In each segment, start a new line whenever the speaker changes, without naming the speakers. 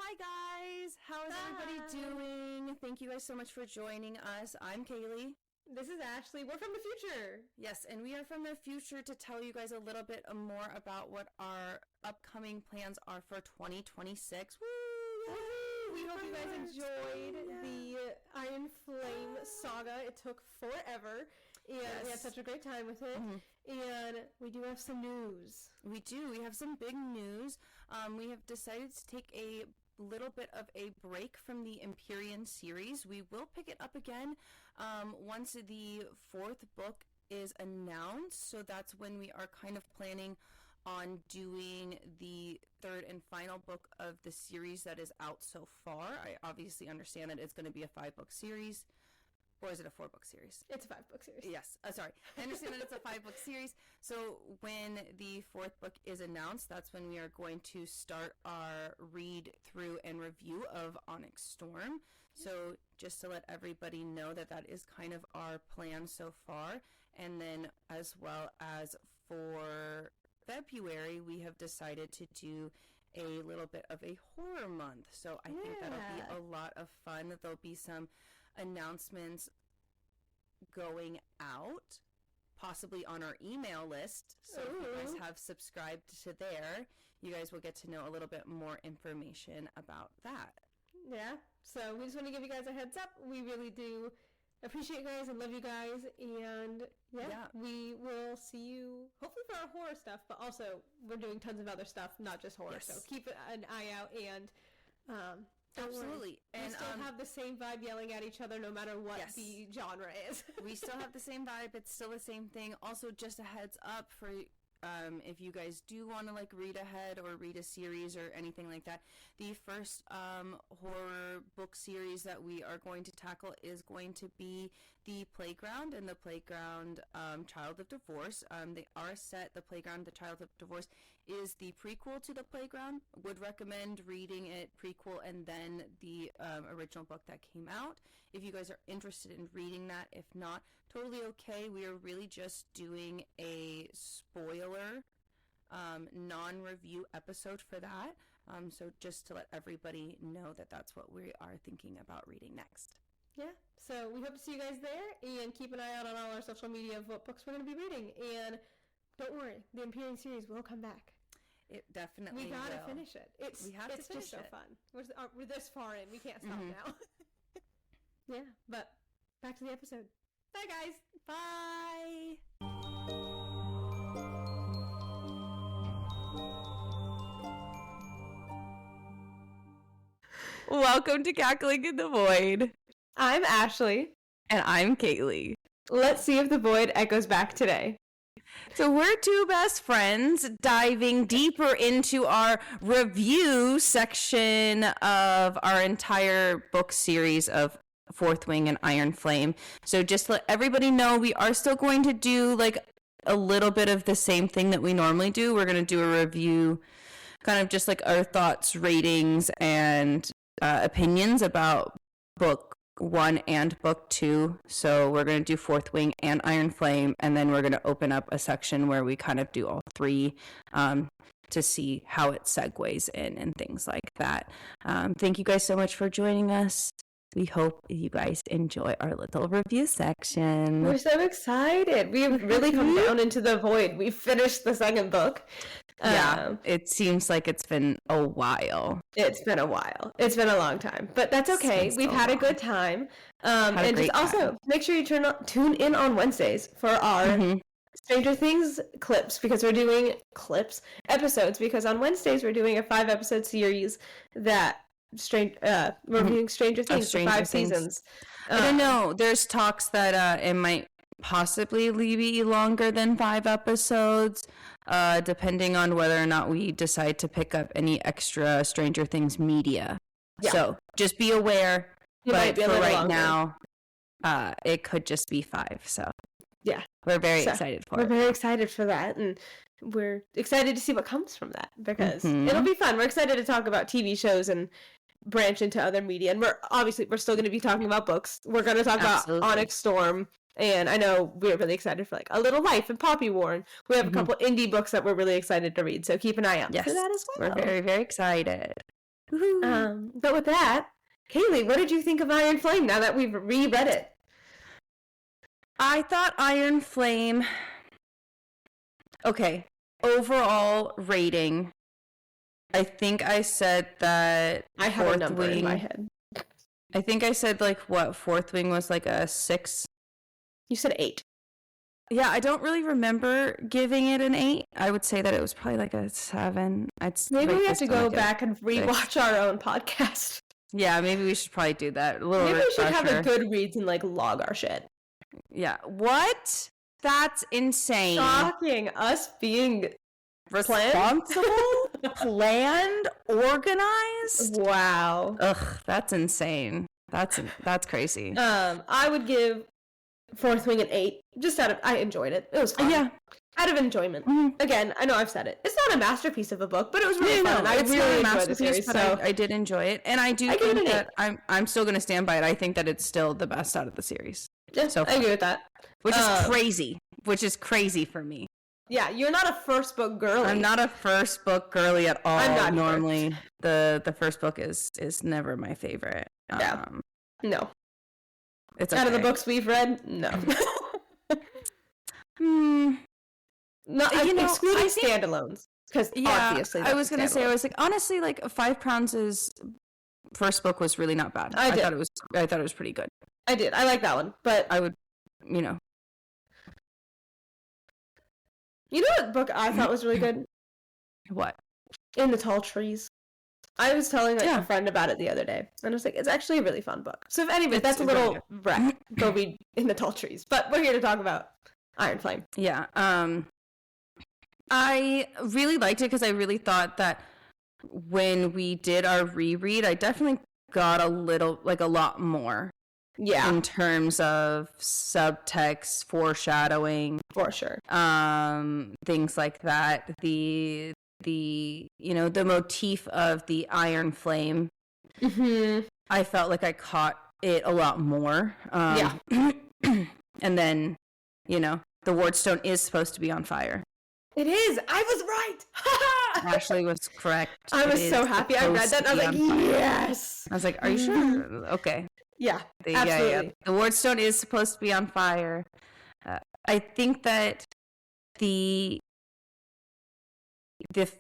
Hi guys, how is everybody doing? Thank you guys so much for joining us. I'm Kaylee.
This is Ashley. We're from the future.
Yes, and we are from the future to tell you guys a little bit more about what our upcoming plans are for 2026. Woo!
We hope you guys enjoyed the Iron Flame saga. It took forever, and we had such a great time with it. And we do have some news.
We do. We have some big news. We have decided to take a little bit of a break from the Empyrean series. We will pick it up again once the fourth book is announced. So that's when we are kind of planning on doing the third and final book of the series that is out so far. I obviously understand that it's going to be a 5-book series. Or is it a 4-book series?
It's a 5-book series.
Yes. Sorry. I understand that it's a 5-book series. So when the fourth book is announced, that's when we are going to start our read through and review of Onyx Storm. So just to let everybody know that that is kind of our plan so far. And then as well as for February, we have decided to do a little bit of a horror month. So I think that'll be a lot of fun. There'll be some announcements going out, possibly on our email list. So if you guys have subscribed to there, you guys will get to know a little bit more information about that.
Yeah. So we just want to give you guys a heads up. We really do appreciate you guys and love you guys. And we will see you hopefully for our horror stuff, but also we're doing tons of other stuff, not just horror.
Yes.
So keep an eye out and
absolutely.
And we still have the same vibe yelling at each other no matter what the genre is.
We still have the same vibe. It's still the same thing. Also, just a heads up for if you guys do want to like read ahead or read a series or anything like that, the first horror book series that we are going to tackle is going to be The Playground and The Playground Child of Divorce. They are set. The Playground, The Child of Divorce is the prequel to The Playground. Would recommend reading it prequel and then the original book that came out if you guys are interested in reading that. If not, totally okay. We are really just doing a spoiler non-review episode for that. So just to let everybody know that that's what we are thinking about reading next.
Yeah, so we hope to see you guys there, and keep an eye out on all our social media of what books we're going to be reading. And don't worry, the Empyrean series will come back.
It definitely
We gotta
will.
finish it. It's just so fun. We're this far in. We can't stop now. Yeah, but back to the episode. Bye, guys.
Bye. Welcome to Cackling in the Void.
I'm Ashley.
And I'm Kaylee.
Let's see if the void echoes back today.
So we're two best friends diving deeper into our review section of our entire book series of Fourth Wing and Iron Flame. So just to let everybody know, we are still going to do like a little bit of the same thing that we normally do. We're going to do a review, kind of just like our thoughts, ratings, and opinions about book 1 and book 2. So we're going to do Fourth Wing and Iron Flame, and then we're going to open up a section where we kind of do all three to see how it segues in and things like that. Thank you guys so much for joining us. We hope you guys enjoy our little review section.
We're so excited. We've really come down into the void. We finished the second book.
Yeah, it seems like it's been a while.
It's been a while. It's been a long time, but that's okay. We've had a good time. And just also make sure you tune in on Wednesdays for our Stranger Things clips, because we're doing episodes, because on Wednesdays we're doing a 5-episode series that we're doing Stranger Things for 5 seasons.
I don't know. There's talks that it might possibly be longer than 5 episodes, depending on whether or not we decide to pick up any extra Stranger Things media. Yeah. So just be aware. But for right now, it could just be 5. So
yeah,
we're very excited for it.
We're very excited for that, and we're excited to see what comes from that, because it'll be fun. We're excited to talk about TV shows and branch into other media, and we're still going to be talking about books. We're going to talk about Onyx Storm, and I know we're really excited for like A Little Life and Poppy War, and we have a couple indie books that we're really excited to read, so keep an eye out for that as well.
We're very, very excited.
But with that, Kaylee, what did you think of Iron Flame now that we've reread it?
I thought Iron Flame... Okay, overall rating, I think I said that
I have a number in my head.
I think I said, like, what, Fourth Wing was like a 6?
You said 8.
Yeah, I don't really remember giving it an 8. I would say that it was probably like a 7.
Maybe we have to go back and rewatch our own podcast.
Yeah, maybe we should probably do that.
Maybe we should have a Goodreads and, like, log our shit.
Yeah. What? That's insane.
Shocking. Us being
responsible, planned, organized.
Wow.
Ugh, that's insane. That's crazy.
I would give Fourth Wing an 8. Just I enjoyed it. It was fun. Yeah. Out of enjoyment. Mm-hmm. Again, I know I've said it. It's not a masterpiece of a book, but it was really fun. I really enjoyed the series, so
I did enjoy it, and I think that I'm still going to stand by it. I think that it's still the best out of the series.
Yeah, so I agree with that.
Which is crazy for me.
Yeah, you're not a first book girly.
I'm not a first book girly at all.
I'm not
normally. The first book is never my favorite.
Yeah. No.
It's okay.
Out of the books we've read, no. No, excluding standalones, because obviously
I was gonna say, I was like, honestly, like 5 Crowns' first book was really not bad. I thought it was pretty good.
I did. I like that one, but
I would,
You know what book I thought was really good?
What?
In the Tall Trees. I was telling a friend about it the other day, and I was like, it's actually a really fun book. So if anybody, that's a little wreck, go read In the Tall Trees. But we're here to talk about Iron Flame.
Yeah. I really liked it because I really thought that when we did our reread, I definitely got a lot more.
Yeah.
In terms of subtext, foreshadowing.
For sure.
Things like that. The motif of the Iron Flame.
Mm-hmm.
I felt like I caught it a lot more.
Yeah.
And then, the Wardstone is supposed to be on fire.
It is. I was right.
Ashley was correct.
I was so happy. I read that and I was like, yes.
I was like, are you sure? Okay.
Yeah, absolutely.
Yeah. The Wardstone is supposed to be on fire. I think that the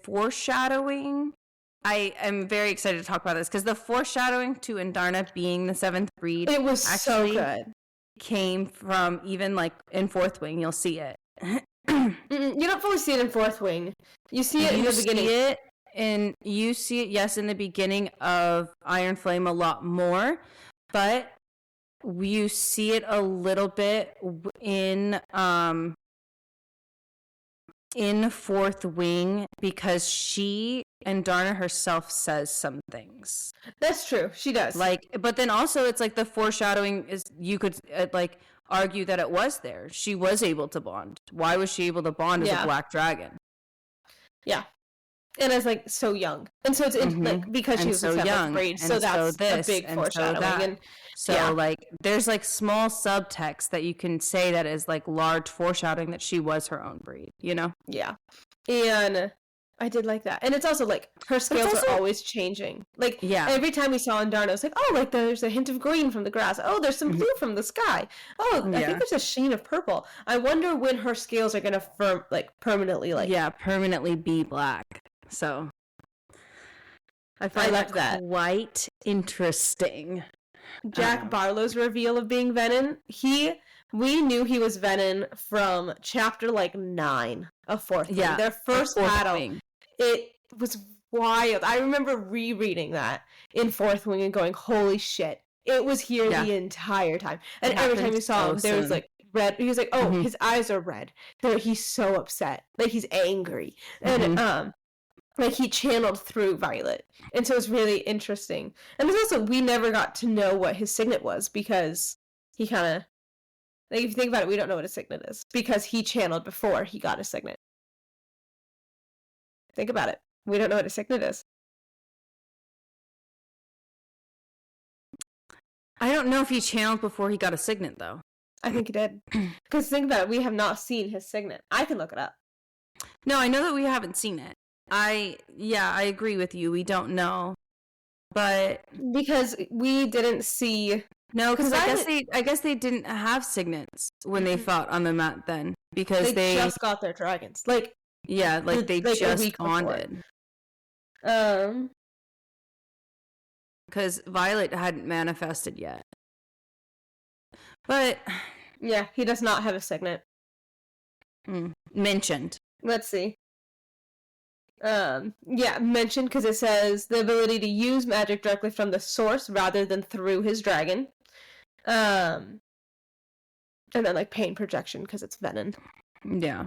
foreshadowing, I am very excited to talk about this because the foreshadowing to Indarna being the 7th breed,
it was so good.
Came from even like in Fourth Wing. You'll see it.
You don't fully see it in Fourth Wing. You see it in the beginning.
You see it, yes, in the beginning of Iron Flame a lot more. But you see it a little bit in Fourth Wing because she and Darna herself says some things.
That's true. She does.
But then also it's like the foreshadowing is, you could argue that it was there. She was able to bond. Why was she able to bond as a black dragon?
Yeah. And as so young, and so it's because she was so young, grade, so that's a big foreshadowing.
There's small subtext that you can say that is large foreshadowing that she was her own breed. Yeah,
and I did like that, and it's also her scales are always changing. Every time we saw Indarna, it was there's a hint of green from the grass. Oh, there's some blue from the sky. Oh, I think there's a sheen of purple. I wonder when her scales are gonna permanently
permanently be black. So I find that quite interesting.
Jack Barlow's reveal of being Venom, we knew he was Venom from chapter 9 of Fourth Wing. Their first battle. It was wild. I remember rereading that in Fourth Wing and going, holy shit. It was here the entire time. And every time you saw him, there was red. He was his eyes are red. He's so upset. He's angry. And he channeled through Violet. And so it's really interesting. And there's also, we never got to know what his signet was because he kind of, if you think about it, we don't know what a signet is because he channeled before he got a signet. Think about it. We don't know what a signet is.
I don't know if he channeled before he got a signet, though.
I think he did. Because think about it, we have not seen his signet. I can look it up.
No, I know that we haven't seen it. I agree with you. We don't know. But
because we didn't see.
No, because I guess they didn't have signets when they fought on the mat then, because they
just got their dragons. Like,
yeah, like they
like
just bonded. Because Violet hadn't manifested yet. But
yeah, he does not have a signet.
Mentioned.
Let's see. Yeah, mentioned because it says the ability to use magic directly from the source rather than through his dragon. And then like pain projection because it's venom.
Yeah.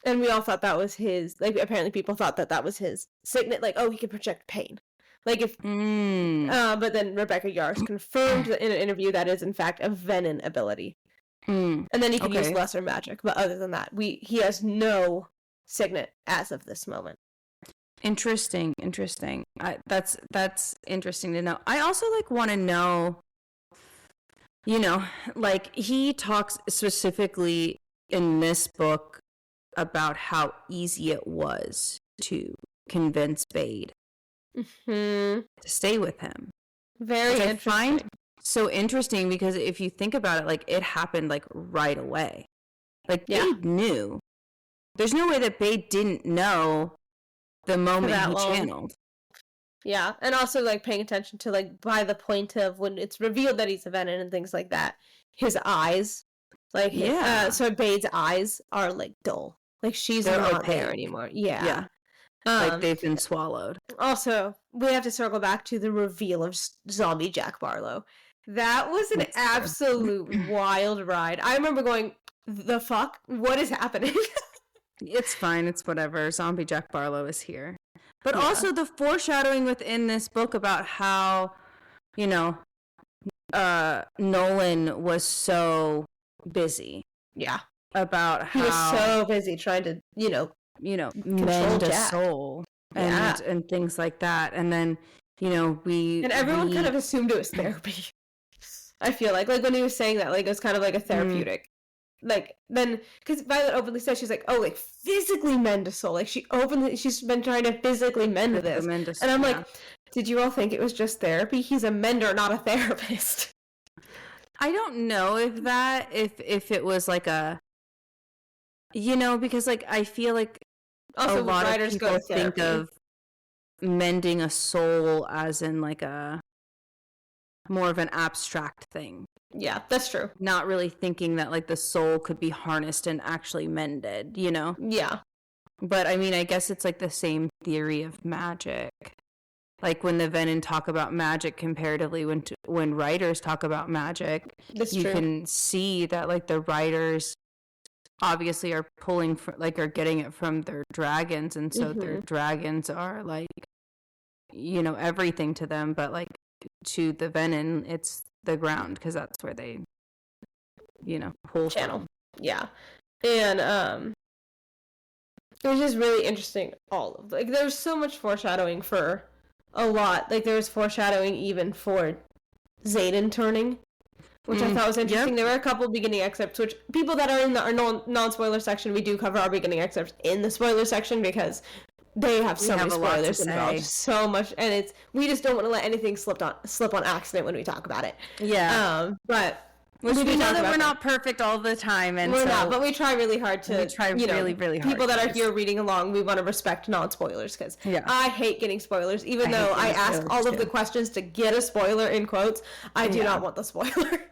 And we all thought that was his. Like, apparently, people thought that was his signet. Like, oh, he can project pain. Like if. But then Rebecca Yarros confirmed in an interview that is in fact a venom ability. And then he can use lesser magic. But other than that, he has no signet as of this moment.
Interesting. That's interesting to know. I also like want to know, you know, like he talks specifically in this book about how easy it was to convince Bade to stay with him.
Very interesting. I find
so interesting because if you think about it, like it happened like right away. Like Bade knew. There's no way that Bade didn't know the moment he channeled.
Yeah, and also like paying attention to like by the point of when it's revealed that he's a venom and things like that, his eyes, like so Bade's eyes are like dull, like she's not there anymore. Yeah.
Like they've been swallowed.
Also, we have to circle back to the reveal of zombie Jack Barlow. That was an absolute wild ride. I remember going, the fuck? What is happening?
It's fine. It's whatever. Zombie Jack Barlow is here. But also the foreshadowing within this book about how, you know, Nolan was so busy.
Yeah.
About how
he was so busy trying to, you know,
mend a soul and things like that. And then, you know, and
everyone kind of assumed it was therapy. I feel like when he was saying that, like it was kind of like a therapeutic. Like then, because Violet openly says she's like, oh, like physically mend a soul. Like she's been trying to physically mend this, and I'm like, did you all think it was just therapy? He's a mender, not a therapist.
I don't know if it was like a, you know, because like I feel like also a lot of people think of mending a soul as in like a more of an abstract thing.
Yeah, that's true.
Not really thinking that like the soul could be harnessed and actually mended, you know?
Yeah.
But I mean, I guess it's like the same theory of magic. Like when the Venom talk about magic comparatively when writers talk about magic, you can see that like the writers obviously are pulling are getting it from their dragons, and so their dragons are like, you know, everything to them, but like to the Venom it's the ground because that's where they, you know, pull
channel
from.
Yeah. And it was just really interesting. All of like there's so much foreshadowing for a lot. Like there was foreshadowing even for Xaden turning, which I thought was interesting. Yep. There were a couple beginning excerpts, which people that are in our non-spoiler section, we do cover our beginning excerpts in the spoiler section because they have so many spoilers involved, so much, and we just don't want to let anything slip on accident when we talk about it.
Yeah.
But
we know that we're not perfect all the time, and
we're not. But we try really hard to.
We try really hard.
People that are here reading along, we want to respect non-spoilers because I hate getting spoilers. Even though I ask all of the questions to get a spoiler in quotes, I do not want the spoiler.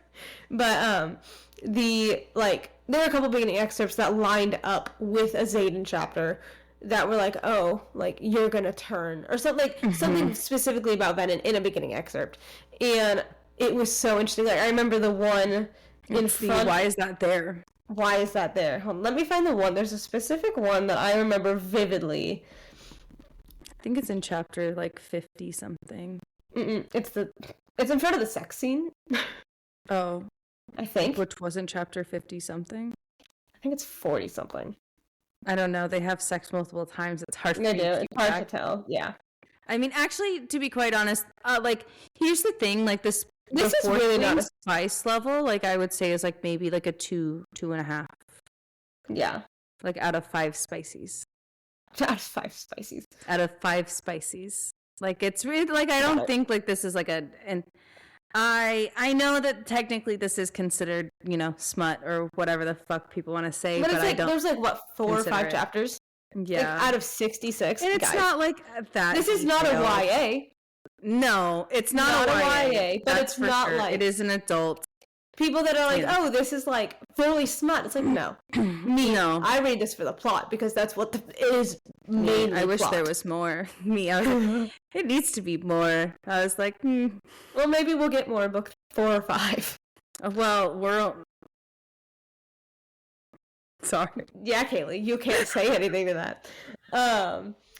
But there were a couple beginning excerpts that lined up with a Xaden chapter that were like, oh, like you're gonna turn or something, like something specifically about Venom in a beginning excerpt, and it was so interesting. Like I remember the one in front.
Why is that there?
Why is that there? Hold on, let me find the one. There's a specific one that I remember vividly.
I think it's in chapter like 50 something.
It's in front of the sex scene.
Oh,
I think.
Which was in chapter 50 something.
I think it's 40 something.
I don't know. They have sex multiple times. It's hard.
It's hard to tell. Yeah.
I mean, actually, to be quite honest, like here's the thing. Like this
is really not a
spice level. Like I would say is like maybe like a 2.5.
Yeah.
Like out of 5 spices.
Out of 5 spices.
Out of 5 spices. Like, it's really, like, I don't think, like, this is, like, and I know that technically this is considered, you know, smut or whatever the fuck people want to say, but
it's
I
like,
don't.
there's, like, what, 4 or 5 chapters?
Yeah.
Like, out of 66.
And it's
guys,
not like that.
This is not a YA.
No, it's not a YA.
But it's not
sure.
like.
It is an adult.
People that are like, oh, this is like fairly smut. It's like, no. I read this for the plot because that's what it is mainly.
I wish there was more. I was like, it needs to be more. I was like,
Well, maybe we'll get more in book 4 or 5.
Well, sorry.
Yeah, Kaylee, you can't say anything to that.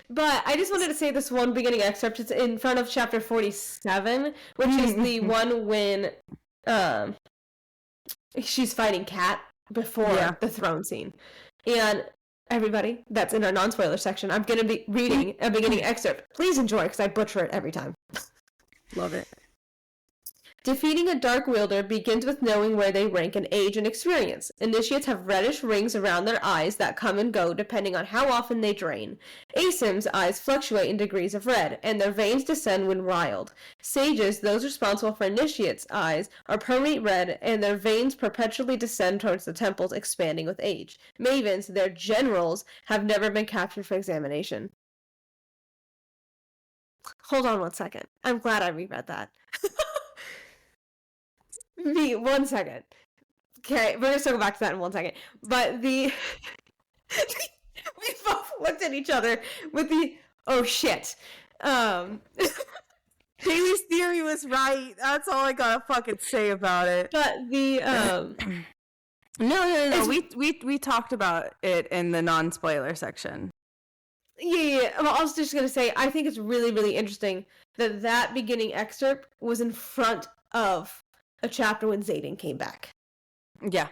But I just wanted to say this one beginning excerpt. It's in front of chapter 47, which is the one when she's fighting Kat before the throne scene. And everybody, that's in our non-spoiler section. I'm going to be reading a beginning excerpt. Please enjoy, because I butcher it every time.
Love it.
Defeating a dark wielder begins with knowing where they rank in age and experience. Initiates have reddish rings around their eyes that come and go depending on how often they drain. ASIMs' eyes fluctuate in degrees of red, and their veins descend when riled. Sages, those responsible for initiates' eyes, are permanently red, and their veins perpetually descend towards the temples, expanding with age. Mavens, their generals, have never been captured for examination. Hold on 1 second. I'm glad I reread that. Me, 1 second. Okay, we're gonna circle back to that in 1 second. But we both looked at each other with the oh shit.
Haley's theory was right. That's all I gotta fucking say about it.
But the
No. We talked about it in the non-spoiler section.
Yeah. Well, I was just gonna say I think it's really, really interesting that beginning excerpt was in front of a chapter when Xaden came back.
Yeah.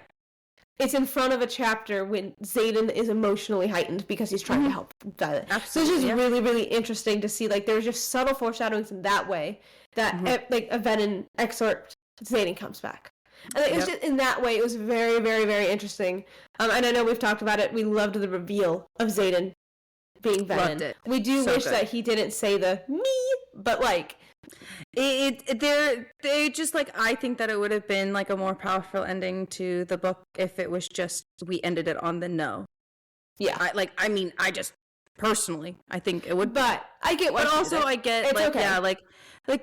It's in front of a chapter when Xaden is emotionally heightened because he's trying to help Violet.
Absolutely,
so it's just really, really interesting to see, like, there's just subtle foreshadowings in that way that, like, a Venom excerpt, Xaden comes back. And like, it's just, in that way, it was very, very, very interesting. And I know we've talked about it. We loved the reveal of Xaden being Venom.
Loved it.
We do wish that he didn't say the me, but, like,
they just, like, I think that it would have been like a more powerful ending to the book if it was just we ended it on the no.
Yeah.
I just personally I think it would,
but I get what,
but also I get it's like
okay.
Yeah, like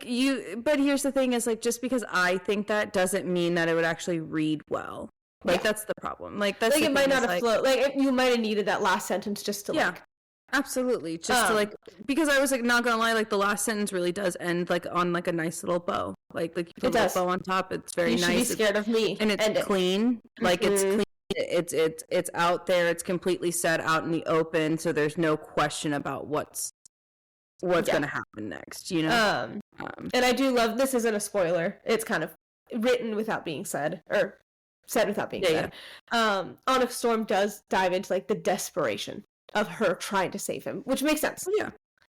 you, but here's the thing is, like, just because I think that doesn't mean that it would actually read well. Like that's the problem. Like that's
like it might not have flowed. Like you might have needed that last sentence just to like.
Absolutely. Just to, like, because I was, like, not gonna lie, like, the last sentence really does end, like, on, like, a nice little bow. Like you put a bow on top. It's very nice.
You should be scared of me.
And it's clean. Like, it's clean. It's out there. It's completely set out in the open, so there's no question about what's gonna happen next, you know?
And I do love, this isn't a spoiler. It's kind of written without being said, or said without being said. Onyx Storm does dive into, like, the desperation of her trying to save him, which makes sense.
Yeah.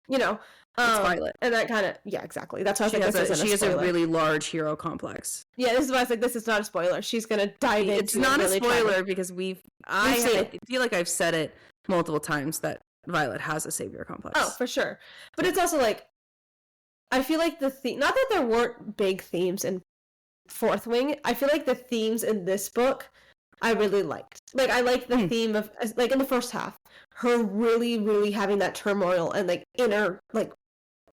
You know,
it's Violet.
And that kind of, exactly. That's how
she has a really large hero complex.
Yeah, this is why I was like, this is not a spoiler. She's going to dive into it.
It's not a spoiler because I feel like I've said it multiple times that Violet has a savior complex.
Oh, for sure. But it's also like, I feel like the theme, not that there weren't big themes in Fourth Wing, I feel like the themes in this book I really liked. Like, I like the theme of, like, in the first half, her really, really having that turmoil and, like, inner, like,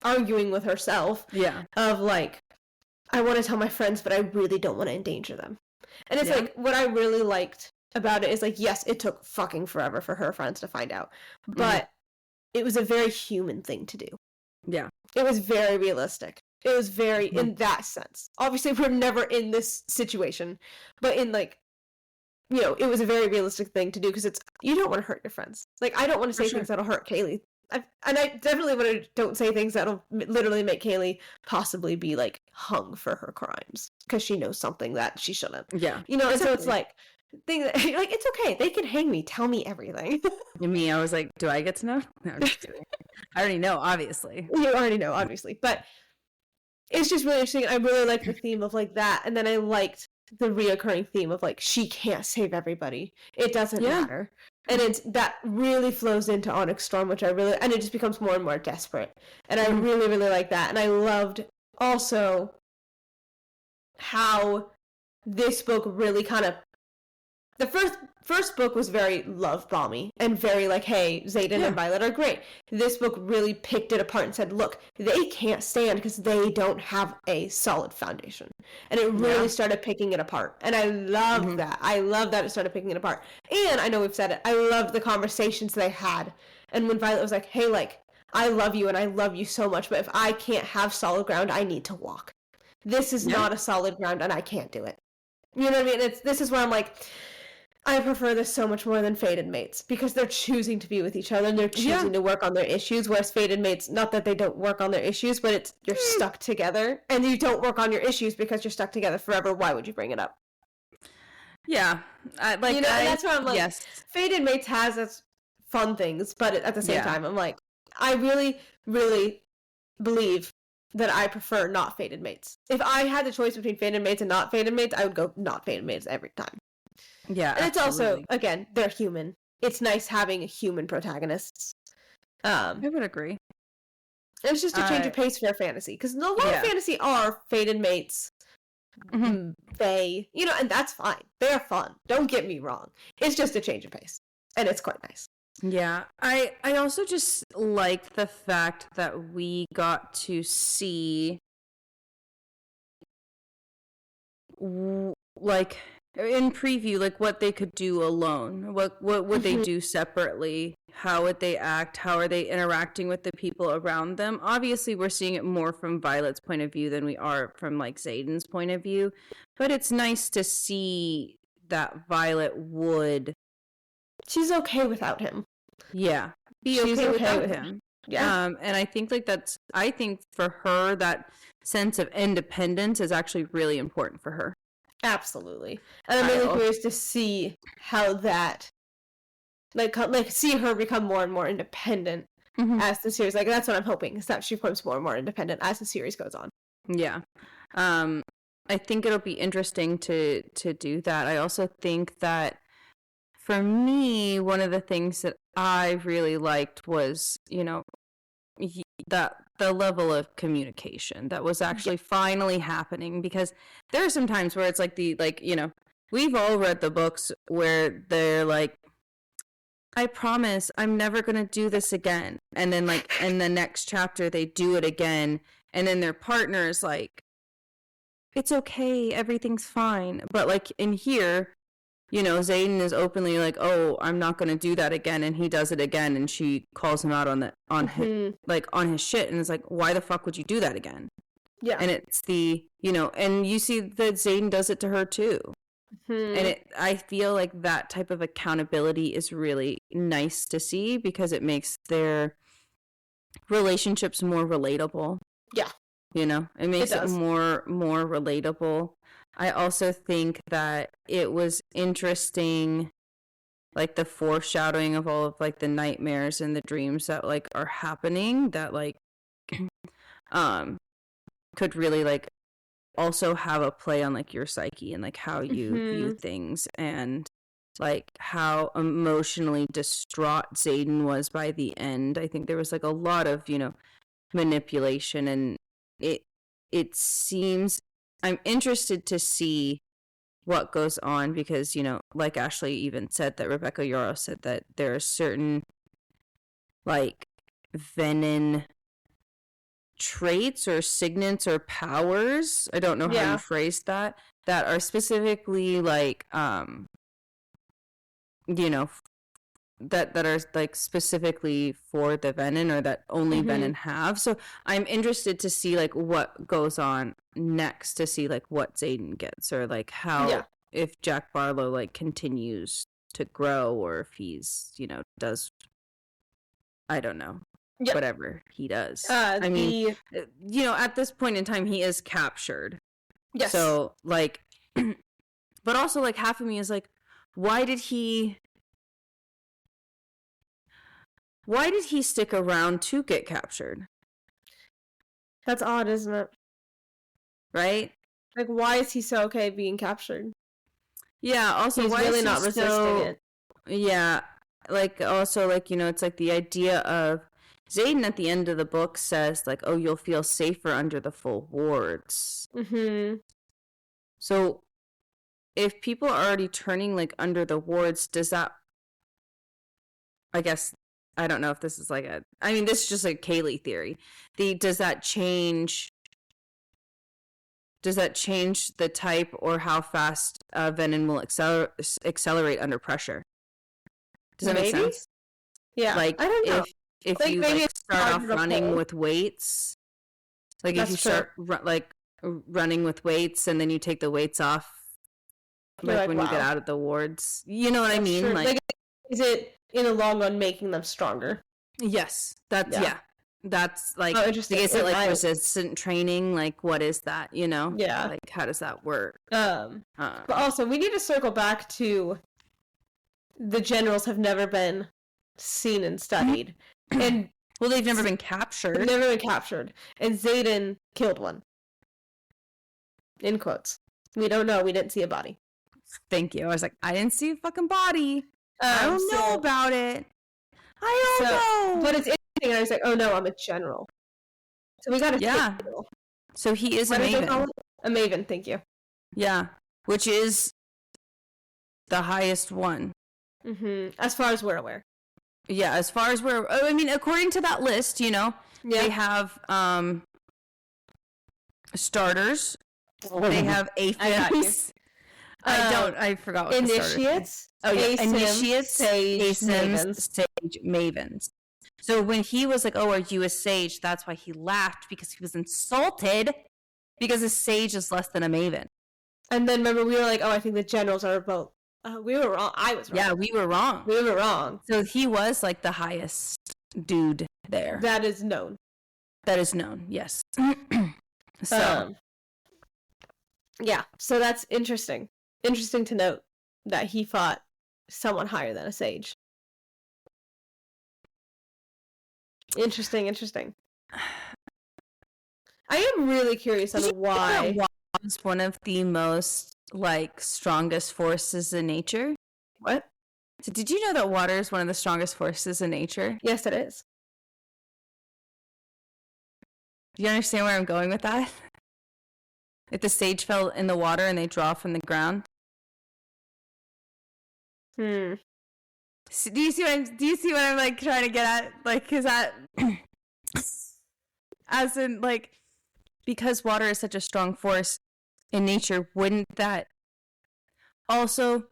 arguing with herself. Yeah. Of, like, I want to tell my friends, but I really don't want to endanger them. And it's, like, what I really liked about it is, like, yes, it took fucking forever for her friends to find out. But it was a very human thing to do. Yeah. It was very realistic. It was very, in that sense. Obviously, we're never in this situation. But in, like, you know, it was a very realistic thing to do because it's, you don't want to hurt your friends. Like, I don't want to say things that'll hurt Kaylee. And I definitely don't say things that'll literally make Kaylee possibly be, like, hung for her crimes because she knows something that she shouldn't. Yeah. You know, and so it's like, thing that, like, it's okay. They can hang me. Tell me everything. Me, I was like, do I get to know? No, I'm just kidding. I already know, obviously. You already know, obviously. But it's just really interesting. I really like the theme of, like, that. And then I liked the reoccurring theme of, like, she can't save everybody. It doesn't matter. And it's that really flows into Onyx Storm, which I really, and it just becomes more and more desperate. And I really, really like that. And I loved also how this book really kind of, the first book was very love bomby and very like, hey, Xaden and Violet are great. This book really picked it apart and said, look, they can't stand because they don't have a solid foundation. And it really started picking it apart. And I love that. I love that it started picking it apart. And I know we've said it, I loved the conversations they had. And when Violet was like, hey, like, I love you and I love you so much, but if I can't have solid ground, I need to walk. This is not a solid ground and I can't do it. You know what I mean? This is where I'm like, I prefer this so much more than fated mates because they're choosing to be with each other and they're choosing to work on their issues, whereas fated mates, not that they don't work on their issues, but it's you're stuck together and you don't work on your issues because you're stuck together forever. Why would you bring it up?
Yeah.
That's where I'm like, fated mates has its fun things, but at the same time, I'm like, I really, really believe that I prefer not fated mates. If I had the choice between fated mates and not fated mates, I would go not fated mates every time.
Yeah,
and it's also, again, they're human. It's nice having human protagonists.
I would agree.
It's just a change of pace for fantasy, because a lot of fantasy are fated mates. They, and that's fine. They're fun. Don't get me wrong. It's just a change of pace, and it's quite nice.
Yeah, I also just like the fact that we got to see, like, in preview, like what they could do alone, what would they do separately, how would they act, how are they interacting with the people around them. Obviously we're seeing it more from Violet's point of view than we are from like Xaden's point of view, but it's nice to see that Violet would,
she's okay without him,
be okay without him. And I think I think for her that sense of independence is actually really important for her.
Absolutely. And I'm really curious to see how that, like see her become more and more independent as the series, like, that's what I'm hoping, is that she becomes more and more independent as the series goes on.
Yeah. I think it'll be interesting to do that. I also think that, for me, one of the things that I really liked was, the level of communication that was actually finally happening, because there are some times where it's like we've all read the books where they're like, I promise I'm never going to do this again. And then like in the next chapter, they do it again. And then their partner's like, it's okay. Everything's fine. But like in here, Xaden is openly like, oh, I'm not going to do that again. And he does it again. And she calls him out on his shit. And it's like, why the fuck would you do that again? Yeah. And it's and you see that Xaden does it to her too. And I feel like that type of accountability is really nice to see, because it makes their relationships more relatable. Yeah. It makes it more relatable. I also think that it was interesting, like the foreshadowing of all of like the nightmares and the dreams that like are happening, that like could really like also have a play on like your psyche and like how you view things, and like how emotionally distraught Xaden was by the end. I think there was like a lot of manipulation, and it seems, I'm interested to see what goes on, because like Ashley even said, that Rebecca Yarros said that there are certain like venom traits or signets or powers, I don't know how you phrased that are specifically like that are like specifically for the venom, or that only venom have. So I'm interested to see like what goes on next, to see like what Xaden gets, or like how if Jack Barlow like continues to grow, or if he's does, I don't know, whatever he does. I mean, at this point in time, he is captured. Yes. So like, but also like half of me is like, why did he stick around to get captured?
That's odd, isn't it?
Right?
Like, why is he so okay being captured?
Yeah, also,
he's
why
really
is
not resisting it?
Yeah. like also like, you know, it's like the idea of Xaden at the end of the book says like, oh, you'll feel safer under the full wards.
Mm-hmm.
So if people are already turning like under the wards, does that, I guess, I don't know if this is like I mean, this is just like Kaylee theory. Does that change the type or how fast venom will accelerate under pressure? Does that make sense?
Yeah.
Like,
I don't know.
If
like,
you like start off running with weights, like if you start running with weights and then you take the weights off, like when you get out of the wards, you know what I mean? Like,
is it in the long run making them stronger?
Yes, that's that's like,
interesting.
Is it like resistant training? Like, what is that? You know?
Yeah.
Like, how does that work?
But also, we need to circle back to the generals have never been seen and studied, and
well, they've never been captured.
And Xaden killed one. In quotes. We don't know. We didn't see a body.
Thank you. I was like, I didn't see a fucking body. I don't know about it. I don't know.
But it's interesting. And I was like, oh no, I'm a general. So we got a
So he is a maven.
A maven, thank you.
Yeah, which is the highest one.
Mm-hmm. As far as we're aware.
Yeah, as far as I mean, according to that list, you know, they have starters. They have aphids. I forgot what
initiates.
Initiates,
sage,
sage, mavens. So when he was like, oh, are you a sage? That's why he laughed, because he was insulted because a sage is less than a maven.
And then remember, we were like, oh, I think the generals are both. We were wrong. I was wrong.
Yeah, we were wrong.
We were wrong.
So he was like the highest dude there.
That is known.
Yes.
Yeah, so that's interesting. Interesting to note that he fought someone higher than a sage. Interesting. I am really curious on why.
Was one of the most like strongest forces in nature.
What?
So did you know that water is one of the strongest forces in nature?
Yes, it is.
Do you understand where I'm going with that? If the sage fell in the water and they draw from the ground. So do you see what I'm like trying to get at? Like, is that as in like, because water is such a strong force in nature, wouldn't that also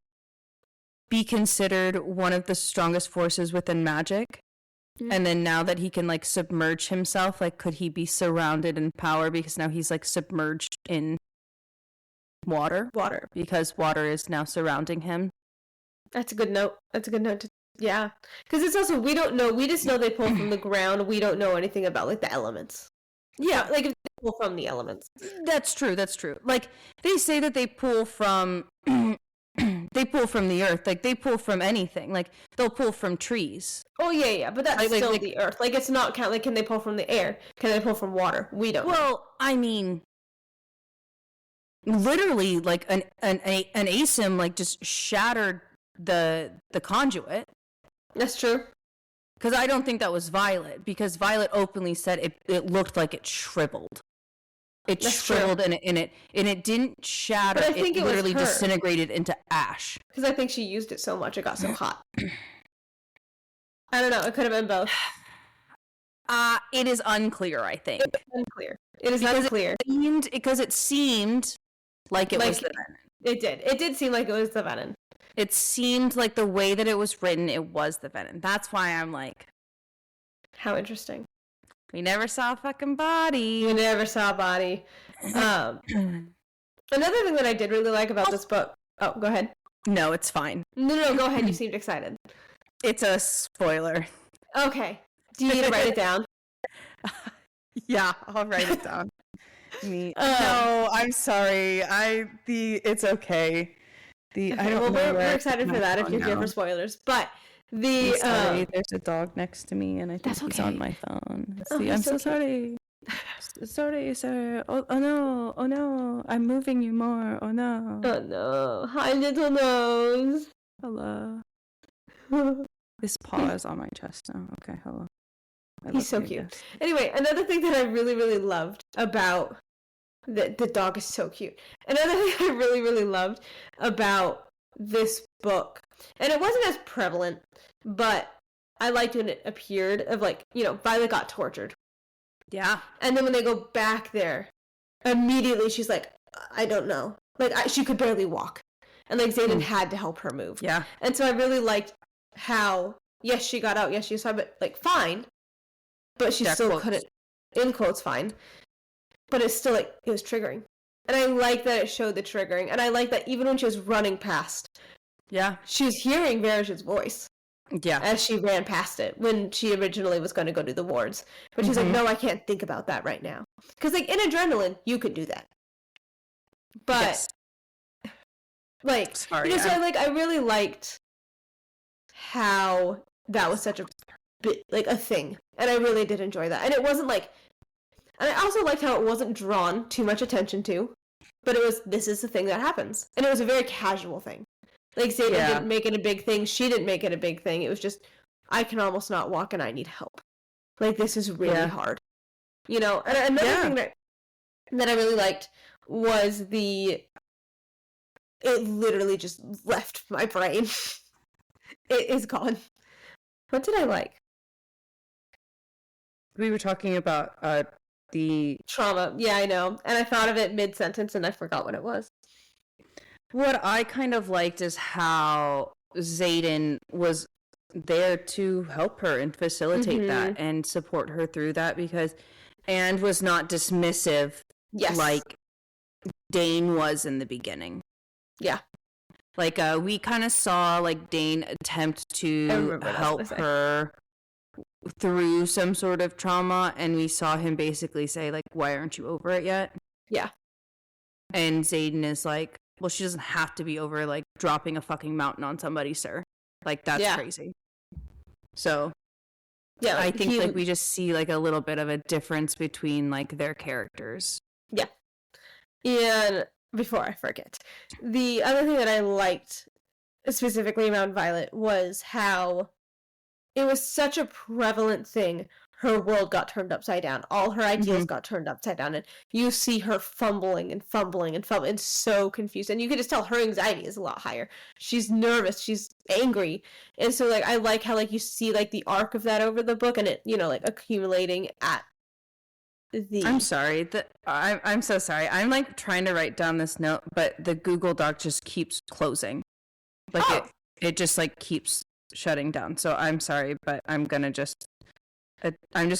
be considered one of the strongest forces within magic? And then now that he can like submerge himself, like could he be surrounded in power because now he's like submerged in water because water is now surrounding him?
That's a good note. Yeah, because it's also, we don't know, we just know they pull from the ground. We don't know anything about like the elements. Yeah, like if they pull from the elements.
That's true. Like they say that they pull from they pull from the earth. Like they pull from anything. Like they'll pull from trees.
Oh yeah, but that's still the earth. Like it's not count. Like, can they pull from the air? Can they pull from water? We don't.
Well, I mean, literally, like an ASIM like just shattered the conduit.
That's true.
Because I don't think that was Violet, because Violet openly said it looked like it shriveled. It shriveled and it didn't shatter. But I think it literally disintegrated into ash.
Because I think she used it so much it got so hot. I don't know. It could have been both.
It is unclear, I think.
It is unclear.
Because it seemed like it was the venom.
It did. It did seem like it was the venom.
It seemed like the way that it was written, it was the venom. That's why I'm like...
How interesting.
We never saw a fucking body.
Another thing that I did really like about this book... Oh, go ahead.
No, it's fine.
No, go ahead. You seemed excited.
It's a spoiler.
Okay. Do you need to write it down?
Yeah, I'll write it down. No, I'm sorry. It's okay.
We're excited for that if you're here for spoilers. But
there's a dog next to me, and I think he's on my phone. I'm so sorry. Sorry, sir. Oh no, I'm moving you more. Oh no.
Hi, little nose.
Hello. This paw is on my chest now. Okay, hello.
He's so cute. Anyway, another thing that I really, really loved about the dog is so cute. Another thing I really, really loved about this book, and it wasn't as prevalent, but I liked when it appeared of like, Violet got tortured.
Yeah.
And then when they go back there, immediately she's like, I don't know. Like, she could barely walk. And like Xaden had to help her move.
Yeah.
And so I really liked how, yes, she got out, yes, she saw, but like, fine. But she still couldn't, in quotes, fine. But it's still like, it was triggering. And I like that it showed the triggering. And I like that even when she was running past, she was hearing Varish's voice. Yeah. As she ran past it when she originally was going to go to the wards. But she's like, no, I can't think about that right now. Because like in adrenaline, you could do that. But like, so I really liked how that was such a bit, like a thing. And I really did enjoy that. And it wasn't like, and I also liked how it wasn't drawn too much attention to, but it was, this is the thing that happens. And it was a very casual thing. Like, Xaden didn't make it a big thing. She didn't make it a big thing. It was just, I can almost not walk and I need help. Like, this is really hard. And another thing that I really liked was it literally just left my brain. It is gone. What did I like?
We were talking about the
trauma. Yeah, I know. And I thought of it mid-sentence and I forgot what it was.
What I kind of liked is how Xaden was there to help her and facilitate that and support her through that and was not dismissive like Dane was in the beginning. Yeah. Like, we kind of saw, like, Dane attempt to help her through some sort of trauma, and we saw him basically say, like, why aren't you over it yet? Yeah. And Xaden is like, well, she doesn't have to be over, like, dropping a fucking mountain on somebody, sir. Like, that's crazy. So, yeah, I think, like, we just see, like, a little bit of a difference between, like, their characters.
Yeah. And before I forget, the other thing that I liked specifically around Violet was how it was such a prevalent thing. Her world got turned upside down. All her ideals got turned upside down. And you see her fumbling and so confused. And you can just tell her anxiety is a lot higher. She's nervous. She's angry. And so, like, I like how, like, you see, like, the arc of that over the book and it, like, accumulating at the...
I'm sorry. I'm so sorry. I'm, like, trying to write down this note, but the Google Doc just keeps closing. Like, it just, like, keeps shutting down. So I'm sorry, but I'm just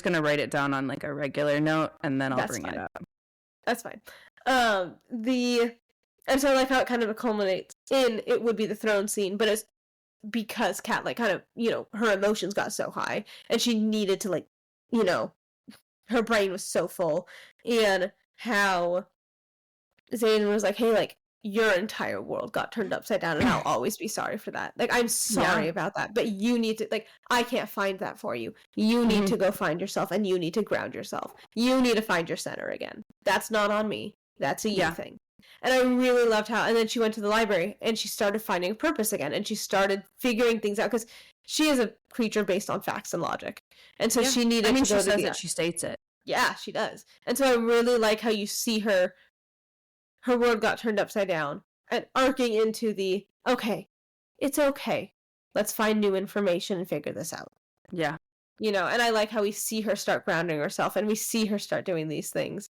going to write it down on, like, a regular note, and then I'll bring it up.
That's fine. And so I like how it kind of culminates in, it would be the throne scene, but it's because Kat, like, kind of, her emotions got so high, and she needed to, like, her brain was so full, and how Xaden was like, hey, like, your entire world got turned upside down, and I'll always be sorry for that. Like, I'm sorry about that, but you need to, like, I can't find that for you. You need to go find yourself, and you need to ground yourself. You need to find your center again. That's not on me. That's a you thing. And I really loved how, and then she went to the library, and she started finding a purpose again, and she started figuring things out, because she is a creature based on facts and logic. And so she needed to go
she
to
says it, she states it.
Yeah, she does. And so I really like how you see her world got turned upside down and arcing into the, okay, it's okay. Let's find new information and figure this out. Yeah. And I like how we see her start grounding herself and we see her start doing these things.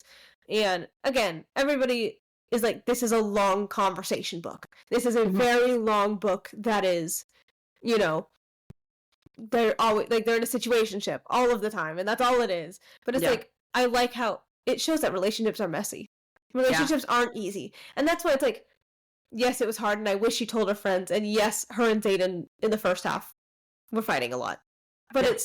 And again, everybody is like, this is a long conversation book. This is a very long book that is, they're always, like, they're in a situationship all of the time, and that's all it is. But it's like, I like how it shows that relationships are messy. Relationships aren't easy. And that's why it's like, yes, it was hard, and I wish she told her friends, and yes, her and Xaden in the first half were fighting a lot. But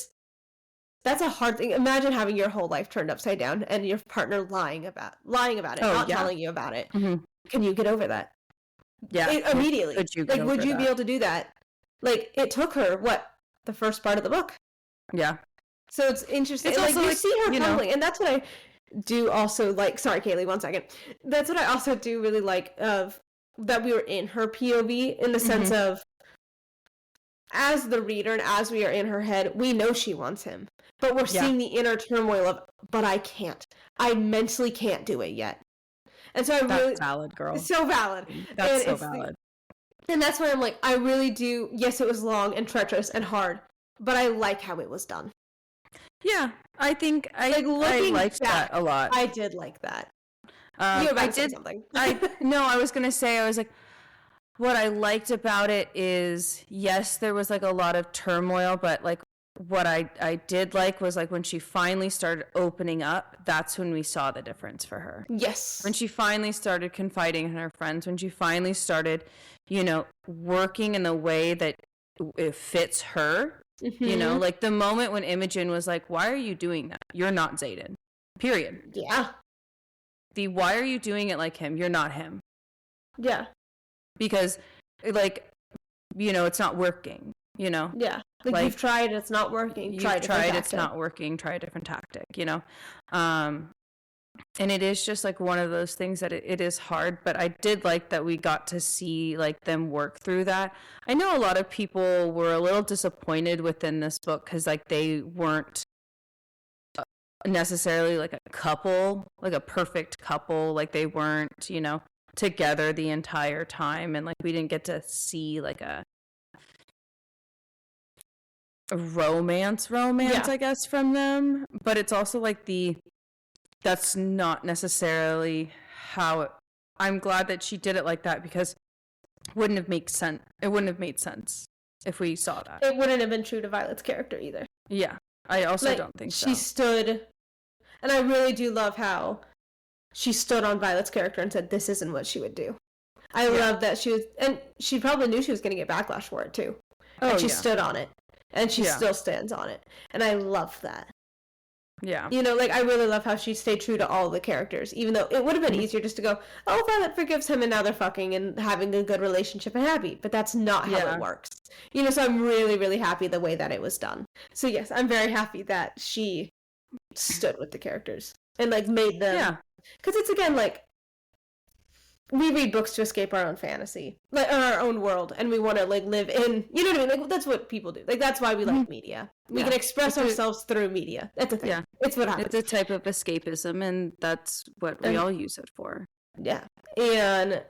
that's a hard thing. Imagine having your whole life turned upside down and your partner lying about it, not telling you about it. Can you get over that? Yeah. Immediately. Would you be able to do that? Like, it took her, the first part of the book. Yeah. So it's interesting. It's also, like, you see her fumbling, and that's what I do also like. Sorry, Kaylee, 1 second. That's what I also do really like of that we were in her POV in the sense of as the reader and as we are in her head, we know she wants him. But we're seeing the inner turmoil of, but I can't. I mentally can't do it yet. And so
That's valid, girl.
It's so valid.
That's so valid.
And that's why I'm like, I really do. Yes, it was long and treacherous and hard, but I like how it was done.
Yeah, I think I liked that a lot.
I did like that.
I did something. I was gonna say, I was like, what I liked about it is, yes, there was like a lot of turmoil, but like what I did like was like when she finally started opening up, that's when we saw the difference for her.
Yes.
When she finally started confiding in her friends, when she finally started, working in a way that it fits her, like the moment when Imogen was like, why are you doing that? You're not Xaden. Period.
Yeah.
Why are you doing it like him? You're not him.
Yeah.
Because it's not working,
Yeah. Like you've tried, it's not working.
It's not working. Try a different tactic, and it is just like one of those things that it is hard, but I did like that we got to see like them work through that. I know a lot of people were a little disappointed within this book because like they weren't necessarily like a couple, like a perfect couple, like they weren't, together the entire time, and like we didn't get to see like a romance, I guess, from them. But it's also like that's not necessarily how I'm glad that she did it like that, because it wouldn't have made sense if we saw that.
It wouldn't have been true to Violet's character either.
Yeah, I also don't think so.
She stood, and I really do love how she stood on Violet's character and said this isn't what she would do. I love that she was, and she probably knew she was going to get backlash for it too. And she stood on it, and she still stands on it, and I love that.
Yeah.
I really love how she stayed true to all the characters, even though it would have been easier just to go, oh, Violet forgives him and now they're fucking and having a good relationship and happy. But that's not how it works. So I'm really, really happy the way that it was done. So yes, I'm very happy that she stood with the characters and like made them. Yeah. Because it's again like, we read books to escape our own fantasy, like our own world, and we want to like live in, you know what I mean? Like that's what people do. Like that's why we like media. We can express ourselves through media. That's a thing. Yeah, it's what happens.
It's a type of escapism, and that's what we all use it for.
Yeah, and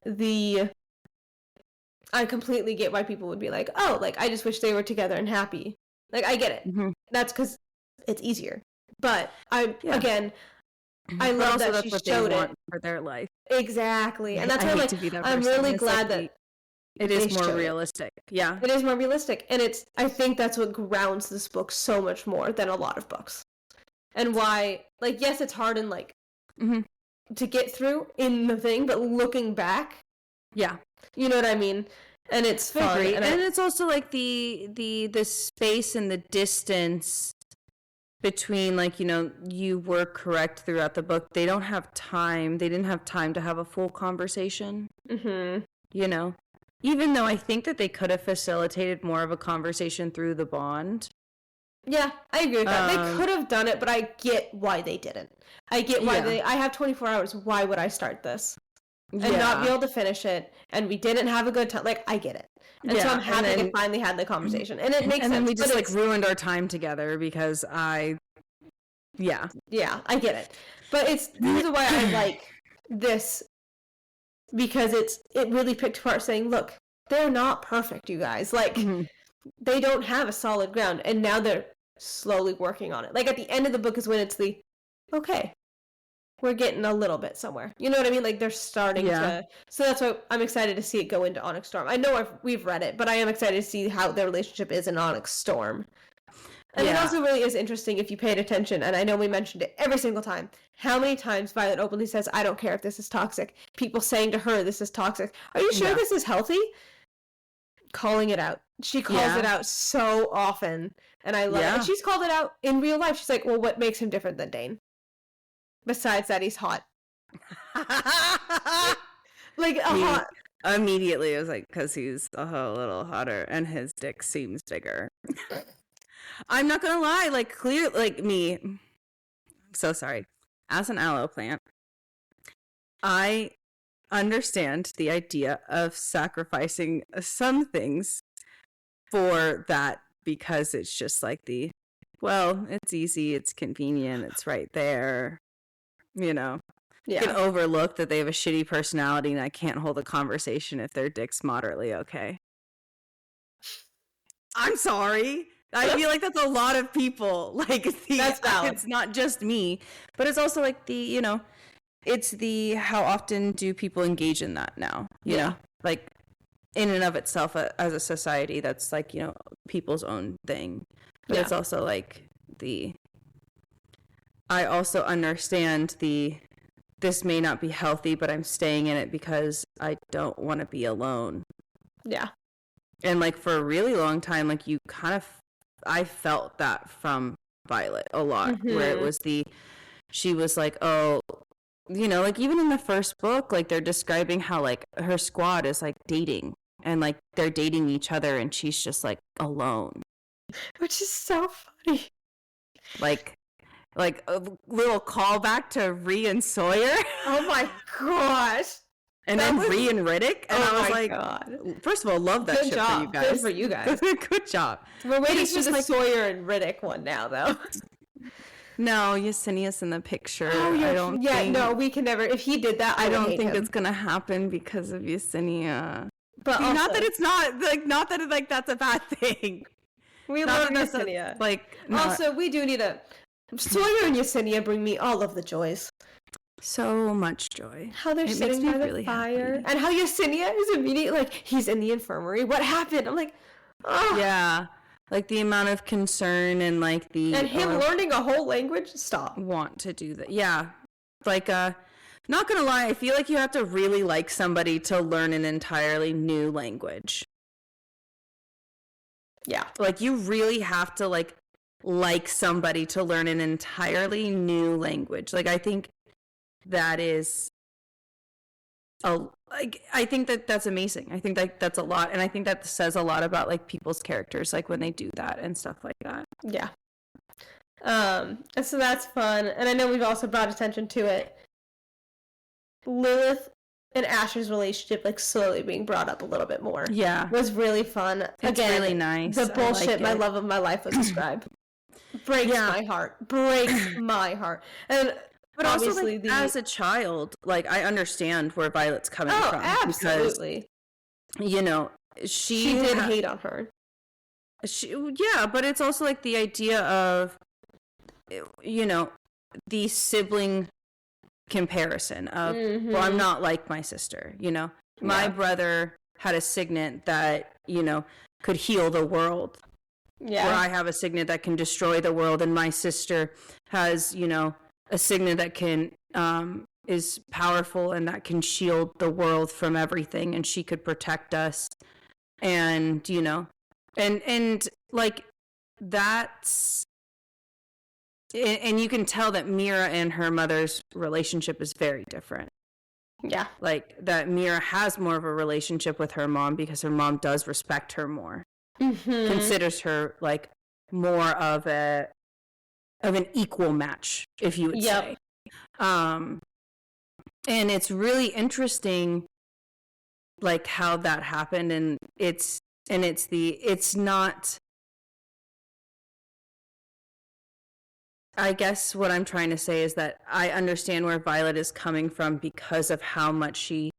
I completely get why people would be like, oh, like I just wish they were together and happy. Like I get it. Mm-hmm. That's because it's easier. But again. I love that she showed it
for their life.
Exactly. And that's why I'm really glad that
it is more realistic. Yeah.
It is more realistic. And I think that's what grounds this book so much more than a lot of books. And why, like, yes, it's hard and like to get through in the thing, but looking back. Yeah. You know what I mean? And it's fun.
And it's also like the space and the distance between, like, you were correct throughout the book. They didn't have time to have a full conversation. Even though I think that they could have facilitated more of a conversation through the bond.
Yeah, I agree with that. They could have done it, but I get why they didn't. I get why I have 24 hours. Why would I start this? And not be able to finish it, and we didn't have a good time. Like, I get it. And so I'm happy they finally had the conversation. And it makes sense. And
then we just, like, ruined our time together because Yeah,
I get it. But this is why I like this, because it really picked apart saying, look, they're not perfect, you guys. Like, they don't have a solid ground, and now they're slowly working on it. Like, at the end of the book is when it's okay, we're getting a little bit somewhere. You know what I mean? Like, they're starting to... So that's why I'm excited to see it go into Onyx Storm. I know we've read it, but I am excited to see how their relationship is in Onyx Storm. And it also really is interesting if you paid attention, and I know we mentioned it every single time, how many times Violet openly says, I don't care if this is toxic. People saying to her, this is toxic. Are you sure this is healthy? Calling it out. She calls it out so often, and I love it. And she's called it out in real life. She's like, well, what makes him different than Dane? Besides that, he's hot. Like, hot.
Immediately, I was like, because he's a little hotter, and his dick seems bigger. I'm not gonna lie, like, clear, like, me, I'm so sorry, as an aloe plant, I understand the idea of sacrificing some things for that, because it's just like it's easy, it's convenient, it's right there, you know. You can overlook that they have a shitty personality and I can't hold a conversation if their dick's moderately okay. I'm sorry. I feel like that's a lot of people. Like,
that's valid.
It's not just me, but it's also like it's how often do people engage in that now? You know, like in and of itself as a society, that's like, people's own thing. But it's also like I also understand this may not be healthy, but I'm staying in it because I don't want to be alone.
Yeah.
And like for a really long time, like I felt that from Violet a lot, where it was she was like, oh, like even in the first book, like they're describing how like her squad is like dating and like they're dating each other and she's just like alone.
Which is so funny.
Like a little callback to Rhea and Sawyer.
Oh my gosh.
And then Rhea and Riddick. And I was like, God. First of all, love that shit for you guys.
Good for you guys.
Good job.
We're waiting for the Sawyer and Riddick one now, though.
No, Yesenia's in the picture.
Oh, I don't think... no, we can never... If he did that,
I don't think it's going to happen because of Yesenia.
But also,
not that it's not, like, not that, like, that's a bad thing.
We love Yesenia. Also, we do need a... Sawyer and Yesenia bring me all of the joys.
So much joy.
How they're sitting by the fire. Happy. And how Yesenia is immediately like, he's in the infirmary. What happened? I'm like, oh.
Yeah. Like the amount of concern and like
And him learning a whole language? Stop.
Want to do that. Yeah. Like, not gonna lie, I feel like you have to really like somebody to learn an entirely new language.
Yeah.
Like you really have to like somebody to learn an entirely new language. Like I think that is I think that's amazing. I think that that's a lot, and I think that says a lot about like people's characters, like when they do that and stuff like that.
Yeah. And so that's fun, and I know we've also brought attention to it. Lilith and Asher's relationship, like slowly being brought up a little bit more.
Yeah,
was really fun.
It's really nice.
The bullshit, my love of my life was described. Breaks my heart. Breaks my heart. And
but also, like, as a child, like, I understand where Violet's coming from.
Oh, absolutely.
Because, she
did hate on her.
Yeah, but it's also, like, the idea of, the sibling comparison of, well, I'm not like my sister, My brother had a signet that, could heal the world. Yeah. Where I have a signet that can destroy the world, and my sister has, a signet that can is powerful and that can shield the world from everything, and she could protect us, and and like that's, and you can tell that Mira and her mother's relationship is very different.
Yeah, like
that Mira has more of a relationship with her mom because her mom does respect her more, considers her like more of an equal match, if you would say. And it's really interesting, like how that happened, and it's not. I guess what I'm trying to say is that I understand where Violet is coming from because of how much she,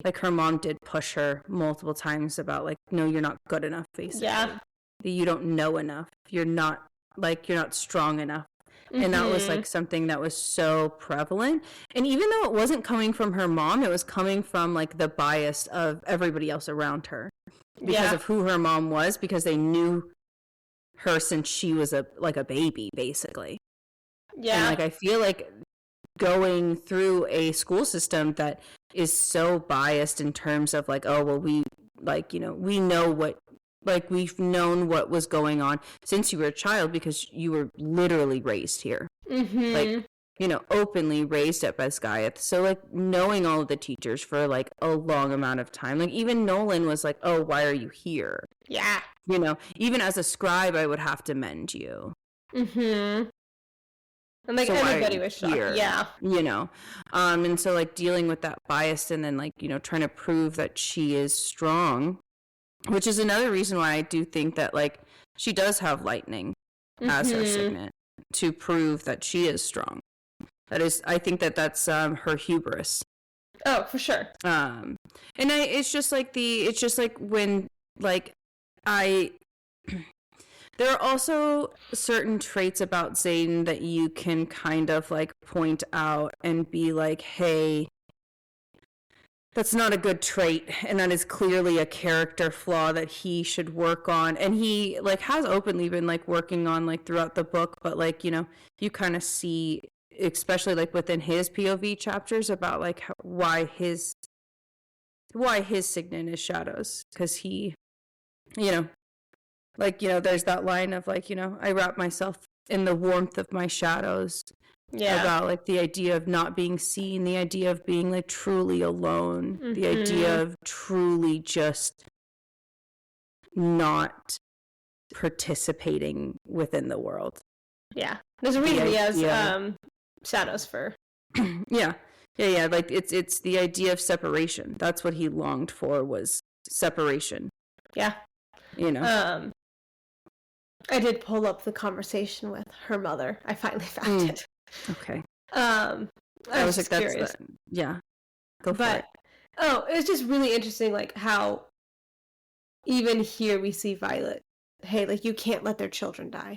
like her mom did push her multiple times about like, no, you're not good enough, basically. Yeah. You don't know enough. You're not strong enough. And that was like something that was so prevalent. And even though it wasn't coming from her mom, it was coming from like the bias of everybody else around her because of who her mom was, because they knew her since she was a baby, basically. Yeah. And like I feel like going through a school system that is so biased in terms of like, oh well, we like, we know what, like we've known what was going on since you were a child because you were literally raised here. Like, openly raised at Besgaiath. So like knowing all of the teachers for like a long amount of time, like even Nolan was like, oh, why are you here?
Yeah.
Even as a scribe, I would have to mend you.
And like so everybody was shocked. Yeah.
And so like dealing with that bias and then like, trying to prove that she is strong which is another reason why I do think that like she does have lightning as her signet to prove that she is strong. That is, I think that that's her hubris.
Oh, for sure.
And it's just like when like there are also certain traits about Xaden that you can kind of like point out and be like, hey, that's not a good trait, and that is clearly a character flaw that he should work on. And he like has openly been like working on like throughout the book, but like, you know, you kind of see, especially like within his POV chapters, about like why his signet is shadows, because he, you know, like, you know, there's that line of like, you know, I wrap myself in the warmth of my shadows. Yeah. About like the idea of not being seen, the idea of being like truly alone, the idea of truly just not participating within the world.
Yeah. There's a reason he has shadows for.
Yeah. Like it's the idea of separation. That's what he longed for, was separation.
Yeah.
You know.
I did pull up the conversation with her mother. I finally found it.
Okay.
I was like,
that's curious. Yeah. Go for it.
Oh, it's just really interesting, like how even here we see Violet. Hey, like you can't let their children die.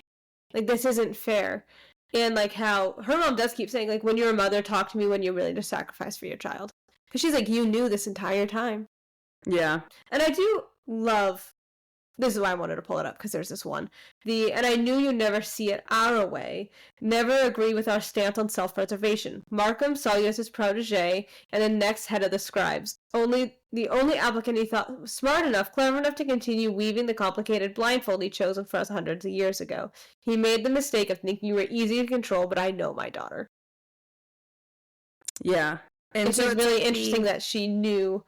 Like this isn't fair. And like how her mom does keep saying, like, when you're a mother, talk to me when you're willing to sacrifice for your child. Because she's like, you knew this entire time. Yeah. And I do love, this is why I wanted to pull it up, because there's this one. And I knew you'd never see it our way. Never agree with our stance on self-preservation. Markham saw you as his protege, and the next head of the scribes. The only applicant he thought was smart enough, clever enough to continue weaving the complicated blindfold he'd chosen for us hundreds of years ago. He made the mistake of thinking you were easy to control, but I know my daughter. Yeah. And it's just really interesting that she knew,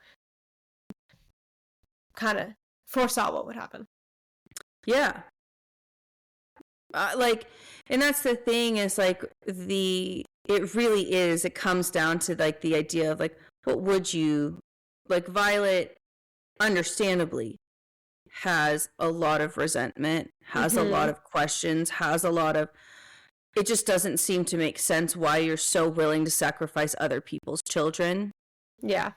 kind of foresaw what would happen. Yeah. And that's the thing, is like it really is, it comes down to like the idea of like, what would you, like Violet understandably has a lot of resentment, has a lot of questions, has a lot of, it just doesn't seem to make sense why you're so willing to sacrifice other people's children. Yeah.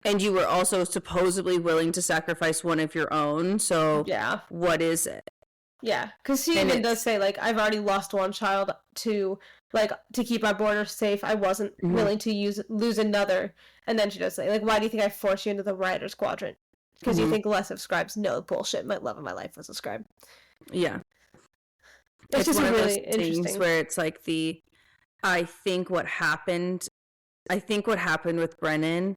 And you were also supposedly willing to sacrifice one of your own, so yeah, what is it? Yeah, because she even does say, like, I've already lost one child to keep our borders safe. I wasn't willing to lose another. And then she does say, like, why do you think I forced you into the Rider's Quadrant? Because you think less of scribes. No, bullshit. My love of my life was a scribe. Yeah. It's just one really of those things where it's like I think what happened with Brennan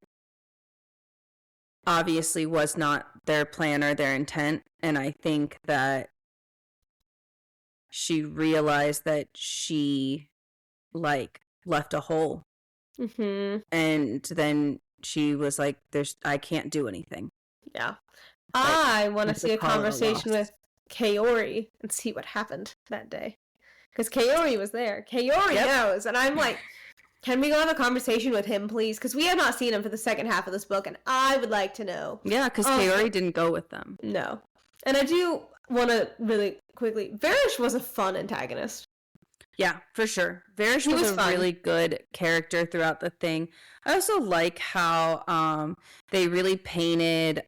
obviously was not their plan or their intent, and I think that she realized that she like left a hole, and then she was like, I can't do anything. Yeah. I want to see a conversation with Kaori and see what happened that day, because Kaori was there. Kaori knows, and I'm like, can we go have a conversation with him, please? Because we have not seen him for the second half of this book, and I would like to know. Yeah, because Kaori didn't go with them. No. And I do want to really quickly, Varish was a fun antagonist. Yeah, for sure. Varish was a really good character throughout the thing. I also like how they really painted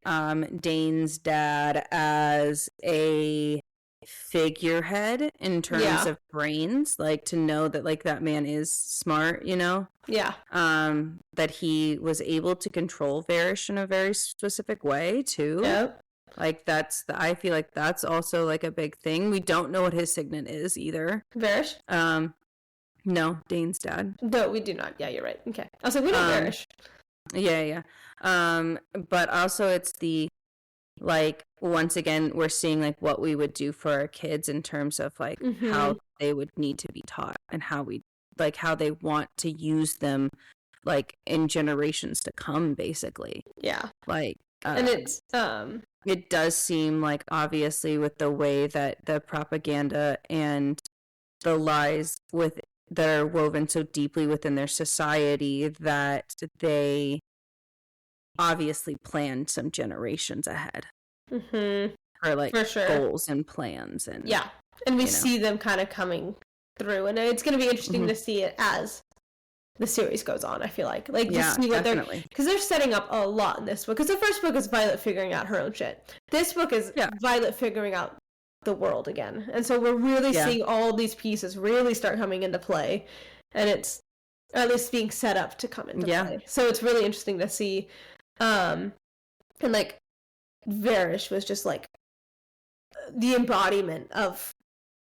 Dane's dad as a figurehead in terms of brains, like to know that like that man is smart, you know. Yeah. That he was able to control Varish in a very specific way too. Yep. Like I feel like that's also like a big thing. We don't know what his signet is either. Varish? No, Dane's dad. No, we do not. Yeah, you're right. Okay. Also, we know Varish. Yeah. But also it's like, once again, we're seeing like what we would do for our kids in terms of like how they would need to be taught, and how they want to use them like in generations to come, basically. Yeah. Like, and it's it does seem like, obviously, with the way that the propaganda and the lies that are woven so deeply within their society, that they obviously planned some generations ahead.
her like
For sure.
goals and plans, and
and we see them kind of coming through, and it's going to be interesting to see it as the series goes on. I feel like just see what
definitely.
because they're setting up a lot in this book. Because the first book is Violet figuring out her own shit. This book is Violet figuring out the world again, and so we're really seeing all these pieces really start coming into play, and it's at least being set up to come into play. So it's really interesting to see, and like Varish was just like the embodiment of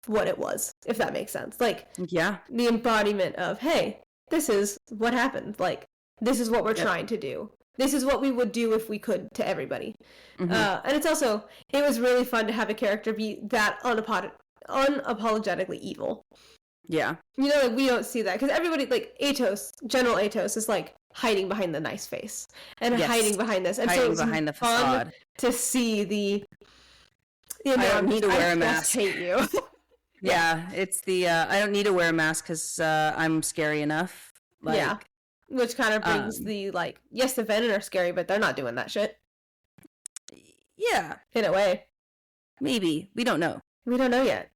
what it was, if that makes sense. Like the embodiment of, hey, this is what happened. Like, this is what we're trying to do. This is what we would do if we could to everybody. And it's also, it was really fun to have a character be that unapologetically evil. Yeah. You know, like, we don't see that. Because everybody, like, General Atos is, like, hiding behind the nice face. And hiding behind this. And
hiding
so
behind the facade.
To see the...
I don't need to wear a mask.
I hate you.
It's the I don't need to wear a mask because I'm scary enough. Like,
which kind of brings the like, yes, the Venom are scary, but they're not doing that shit. Yeah, in a way.
Maybe we don't know.
We don't know yet.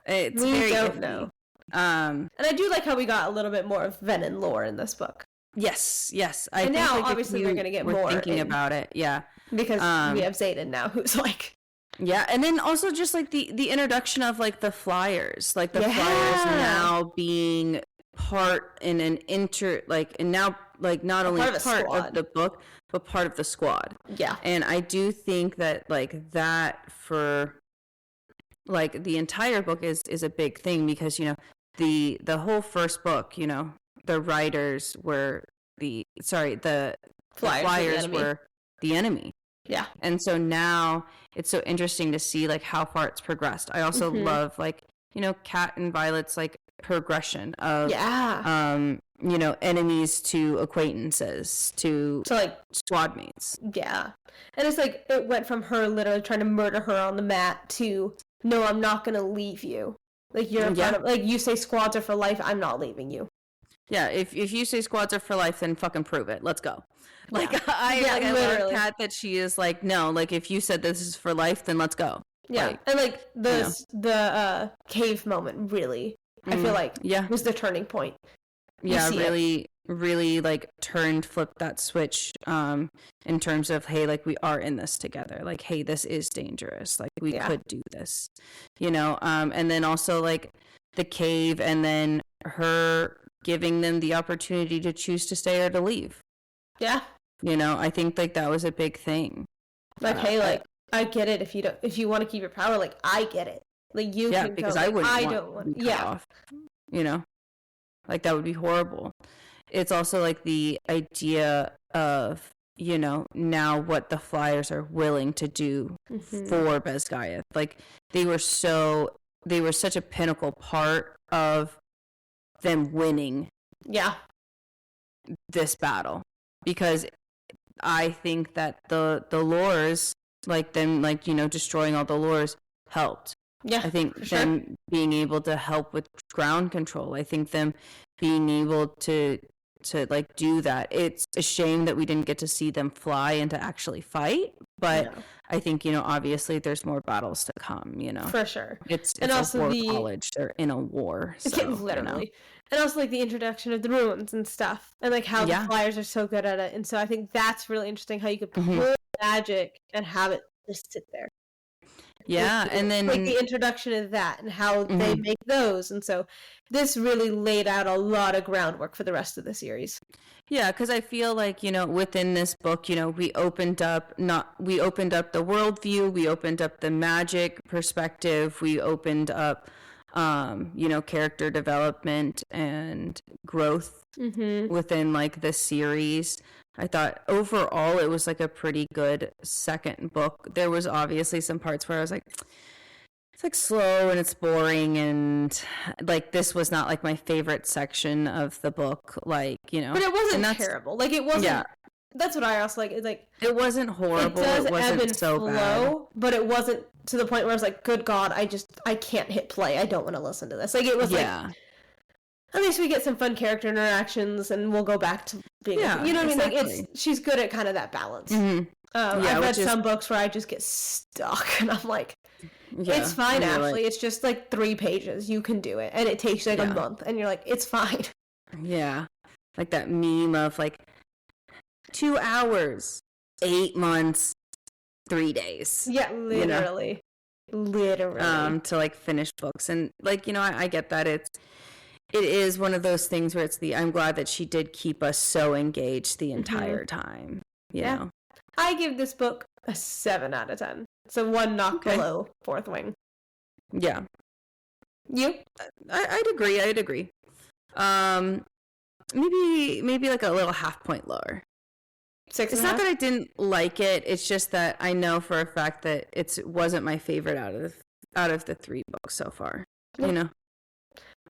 We don't know.
And I do like how we got a little bit more of Venom lore in this book.
Yes.
I think now, obviously, they're going to get more
thinking about it. Yeah,
because we have Zayden now, who's like.
Yeah, and then also just like the introduction of like the Flyers, like the Flyers now being part in an and now like not only part of the book but part of the squad. Yeah, and I do think that like that for like the entire book is a big thing because you know the whole first book, you know, the writers were the Flyers were the enemy. Yeah. And so now it's so interesting to see like how far it's progressed. I also love like, you know, Kat and Violet's like progression of you know, enemies to acquaintances to like squad mates.
Yeah. And it's like it went from her literally trying to murder her on the mat to no, I'm not going to leave you. Like you're in front of, like you say squads are for life, I'm not leaving you.
Yeah, if you say squads are for life, then fucking prove it. Let's go. Like I love Kat that she is like, no, like if you said this is for life, then let's go.
Yeah, like, and like the cave moment really, I feel like was the turning point.
Yeah, really like flipped that switch in terms of hey, like we are in this together. Like hey, this is dangerous. Like we could do this, you know. And then also like the cave, and then her giving them the opportunity to choose to stay or to leave. Yeah. You know, I think like that was a big thing.
Like, hey, like I get it if you want to keep your power, like I get it. Like you can
because
go,
I wouldn't
I
want
don't want
to be cut off. You know? Like that would be horrible. It's also like the idea of, you know, now what the Flyers are willing to do for Bezgaia. Like they were such a pinnacle part of them winning this battle, because I think that the lures, like them, like, you know, destroying all the lures helped. I think them being able to help with ground control. I think them being able to like do that. It's a shame that we didn't get to see them fly and to actually fight, but I think, you know, obviously there's more battles to come, you know.
For sure.
It's also a war college. They're in a war. So,
literally.
You know.
And also like the introduction of the ruins and stuff, and like how the Flyers are so good at it. And so I think that's really interesting how you could pull magic and have it just sit there. Yeah, and then like the introduction of that and how they make those, and so this really laid out a lot of groundwork for the rest of the series.
Yeah, because I feel like, you know, within this book, you know, we opened up the worldview, we opened up the magic perspective, we opened up, you know, character development and growth within like the series. I thought overall it was like a pretty good second book. There was obviously some parts where I was like, it's like slow and it's boring, and like this was not like my favorite section of the book, like, you know.
But it wasn't terrible. Like it wasn't. Yeah. That's what I also like. It's like
it wasn't horrible. It wasn't so bad.
But it wasn't to the point where I was like, good God, I can't hit play. I don't want to listen to this. Like it was like. At least we get some fun character interactions, and we'll go back to being, you know what I mean? Like she's good at kind of that balance. I've read some books where I just get stuck, and I'm like, it's fine, Ashley. It's just like 3 pages. You can do it, and it takes like a month, and you're like, it's fine.
Yeah, like that meme of like 2 hours, 8 months, 3 days.
Yeah, literally. Literally.
To like finish books, and like, you know, I get that it is one of those things where I'm glad that she did keep us so engaged the entire time. You know,
I give this book a 7 out of 10. So 1 knock below Fourth Wing.
Yeah.
You?
I'd agree. Maybe like a little half point lower.
6.5?
It's not that I didn't like it. It's just that I know for a fact that it wasn't my favorite out of the 3 books so far. Yeah. You know.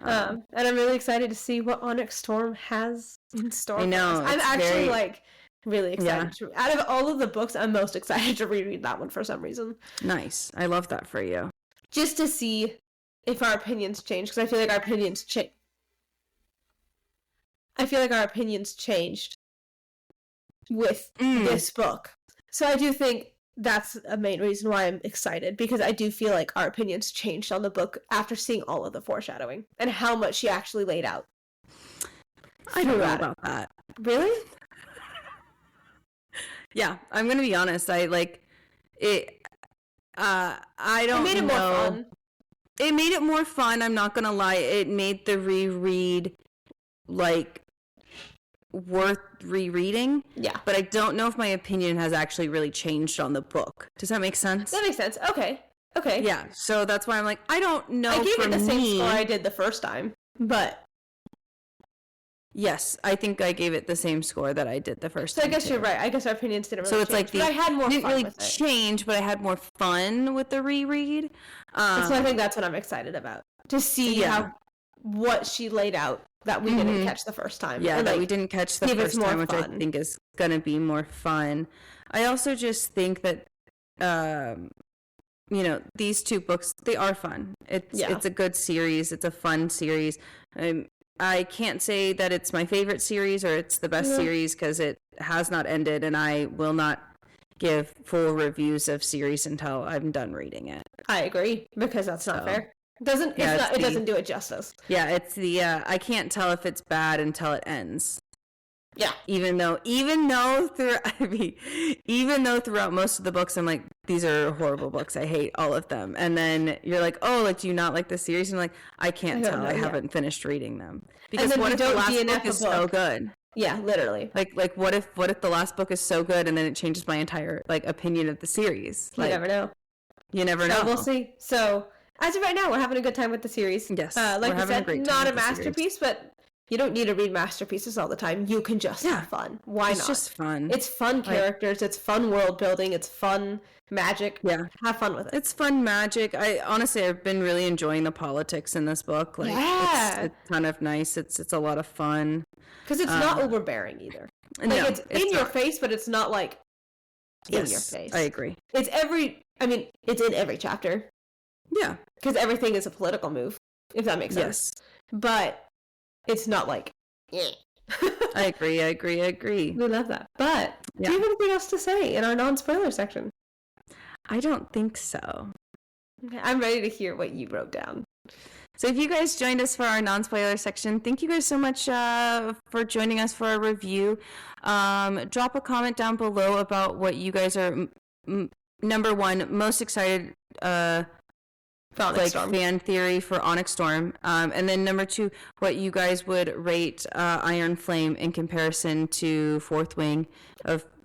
And I'm really excited to see what Onyx Storm has in store.
I know.
I'm actually like really excited. Out of all of the books, I'm most excited to reread that one for some reason.
Nice. I love that for you.
Just to see if our opinions change, because I feel like our opinions changed with this book. So I do think that's a main reason why I'm excited, because I do feel like our opinions changed on the book after seeing all of the foreshadowing and how much she actually laid out.
I don't know about that.
Really?
Yeah, I'm gonna be honest. I like it. I don't know. It made it more fun. It made it more fun. I'm not gonna lie. It made the reread like worth rereading.
Yeah.
But I don't know if my opinion has actually really changed on the book. Does that make sense?
That makes sense. Okay.
Yeah. So that's why I'm like, I don't know.
I gave it the same score I did the first time, but.
Yes, I think I gave it the same score that I did the first time.
So I guess you're right. I guess our opinions didn't really change. So it's like I had more fun
didn't really change, but I had more fun with the reread.
So I think that's what I'm excited about. To see what she laid out that we didn't catch the first time.
Yeah, that we didn't catch the first time, which I think is going to be more fun. I also just think that, you know, these 2 books, they are fun. It's a good series. It's a fun series. I can't say that it's my favorite series or it's the best series, because it has not ended, and I will not give full reviews of series until I'm done reading it.
I agree, because that's not fair. It doesn't do it justice.
Yeah, it's the I can't tell if it's bad until it ends.
Yeah.
Even though throughout most of the books I'm like, these are horrible books. I hate all of them. And then you're like, oh, like, do you not like the series? And I'm like, I can't tell. I haven't finished reading them. Because what if the last book is so good?
Yeah, literally.
Like what if the last book is so good and then it changes my entire like opinion of the series?
You never know.
You never know.
We'll see. So as of right now, we're having a good time with the series.
Yes.
Like I said, not a masterpiece, but you don't need to read masterpieces all the time. You can just have fun. Why not? It's
just fun.
It's fun characters. It's fun world building. It's fun magic.
Yeah.
Have fun with it.
It's fun magic. I've been really enjoying the politics in this book. Like, it's kind of nice. It's a lot of fun.
Because it's not overbearing either. Like, it's in your face, but it's not like in your face.
I agree.
It's in every chapter.
Yeah.
Because everything is a political move, if that makes sense. Yes. But it's not like,
I agree.
We love that. But do you have anything else to say in our non-spoiler section?
I don't think so.
Okay, I'm ready to hear what you wrote down.
So if you guys joined us for our non-spoiler section, thank you guys so much for joining us for our review. Drop a comment down below about what you guys are, number one, most excited fan theory for Onyx Storm, and then number 2, what you guys would rate Iron Flame in comparison to Fourth Wing,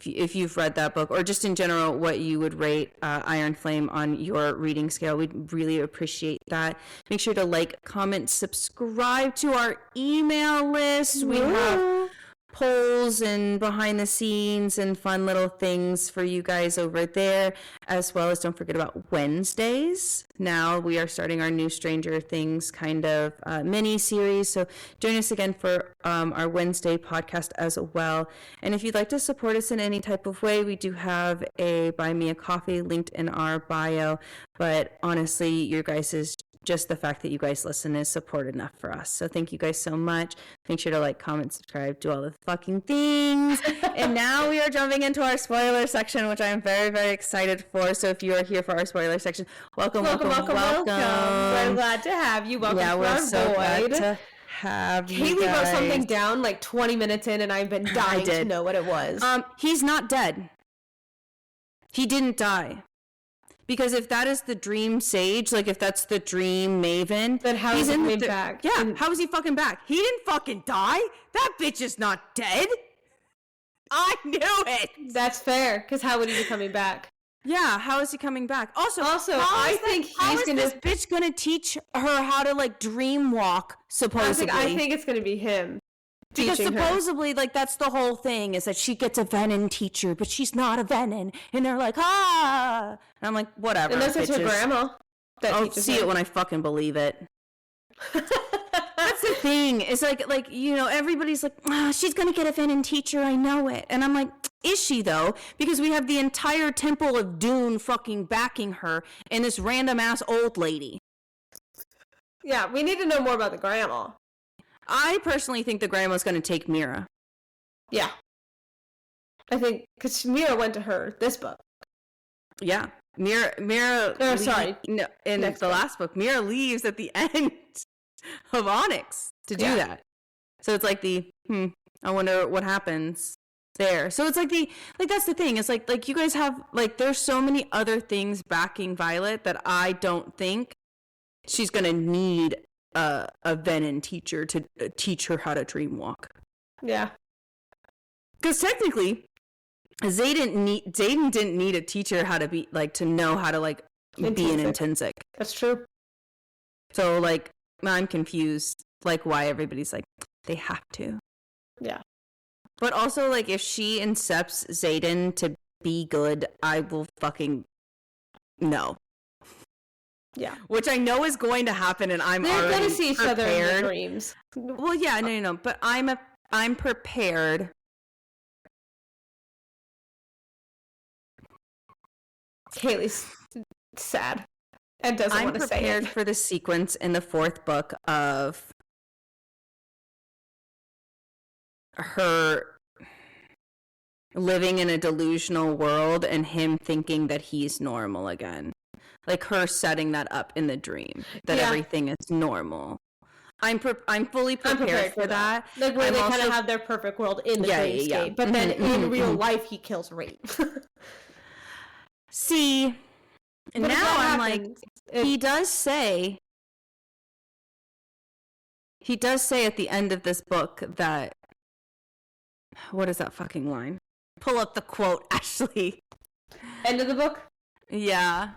if you've read that book, or just in general what you would rate Iron Flame on your reading scale. We'd really appreciate that. Make sure to like, comment, subscribe to our email list. We have polls and behind the scenes and fun little things for you guys over there, as well as don't forget about Wednesdays. Now we are starting our new Stranger Things kind of mini series, so join us again for our Wednesday podcast as well. And if you'd like to support us in any type of way, we do have a Buy Me a Coffee linked in our bio, but honestly, your guys' just the fact that you guys listen is support enough for us. So thank you guys so much. Make sure to like, comment, subscribe, do all the fucking things. And now we are jumping into our spoiler section, which I am very, very excited for. So if you are here for our spoiler section, welcome.
We're glad to have you. Welcome to our
so glad
void.
to have you
Kaylee wrote
guys.
something down like 20 minutes in, and I've been dying to know what it was.
He's not dead. He didn't die. Because if that is the dream sage, like if that's the dream maven,
then how is he back?
Yeah, how is he fucking back? He didn't fucking die. That bitch is not dead. I knew it.
That's fair, because how would he be coming back?
Yeah, how is he coming back? Also,
I think
this bitch gonna teach her how to like dream walk? Supposedly,
I think it's gonna be him.
Because supposedly, like, that's the whole thing, is that she gets a Venom teacher, but she's not a Venom. And they're like, ah! And I'm like, whatever.
Unless it's her grandma.
I'll see it when I fucking believe it. That's the thing. It's like, you know, everybody's like, she's gonna get a Venom teacher, I know it. And I'm like, is she, though? Because we have the entire Temple of Dune fucking backing her, and this random-ass old lady.
Yeah, we need to know more about the grandma.
I personally think the grandma's going to take Mira.
Yeah. I think, because Mira went to her this book.
Yeah. Mira in the last book, Mira leaves at the end of Onyx to do that. So it's like I wonder what happens there. So it's like that's the thing. It's like you guys have, like, there's so many other things backing Violet that I don't think she's going to need a Venom teacher to teach her how to dream walk.
Yeah.
Because technically, Xaden didn't need a teacher how to be, like, to know how to, like, be an Intrinsic.
That's true.
So, like, I'm confused, like, why everybody's like, they have to.
Yeah.
But also, like, if she incepts Xaden to be good, I will fucking no.
Yeah.
Which I know is going to happen, and
They're going to see each
prepared.
other in their dreams.
Well, yeah, no. But I'm prepared.
Kaylee's sad and doesn't want to say it.
I'm prepared for the sequence in the 4th book of her living in a delusional world and him thinking that he's normal again. Like her setting that up in the dream, that everything is normal. I'm fully prepared for that.
Like where they kind of have their perfect world in the dreamscape,
yeah.
But then in real life, he kills Rain.
See, and now I'm like, he does say at the end of this book that, what is that fucking line? Pull up the quote, Ashley.
End of the book?
Yeah.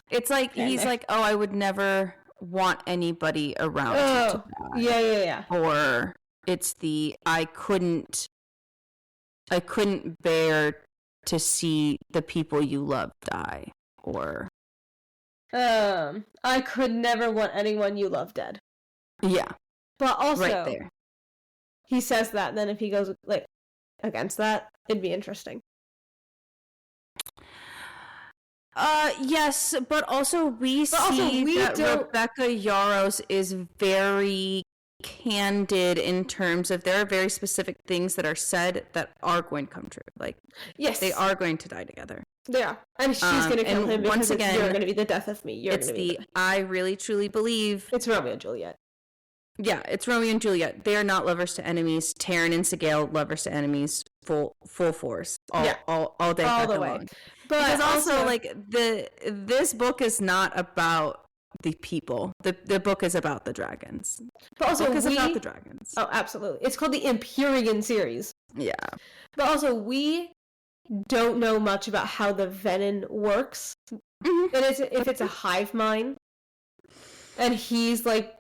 It's like he's like, oh, I would never want anybody around you to die.
Yeah.
Or it's the I couldn't bear to see the people you love die. Or
I could never want anyone you love dead.
Yeah.
But also
right there.
He says that, and then if he goes like against that, it'd be interesting.
Yes, but also we see that Rebecca Yarros is very candid in terms of there are very specific things that are said that are going to come true. Like,
yes,
they are going to die together.
Yeah, and she's going to kill him
once again,
you're going to be the death of me.
I really truly believe
it's Romeo and Juliet.
Yeah, it's Romeo and Juliet. They are not lovers to enemies. Taryn and Sigale, lovers to enemies, full force, all day,
all the way.
Long. But because also, like this book is not about the people. The book is about the dragons.
But also,
the book is about the dragons.
Oh, absolutely! It's called the Empyrean series.
Yeah.
But also, we don't know much about how the venom works.
Mm-hmm.
And if it's a hive mind, and he's like,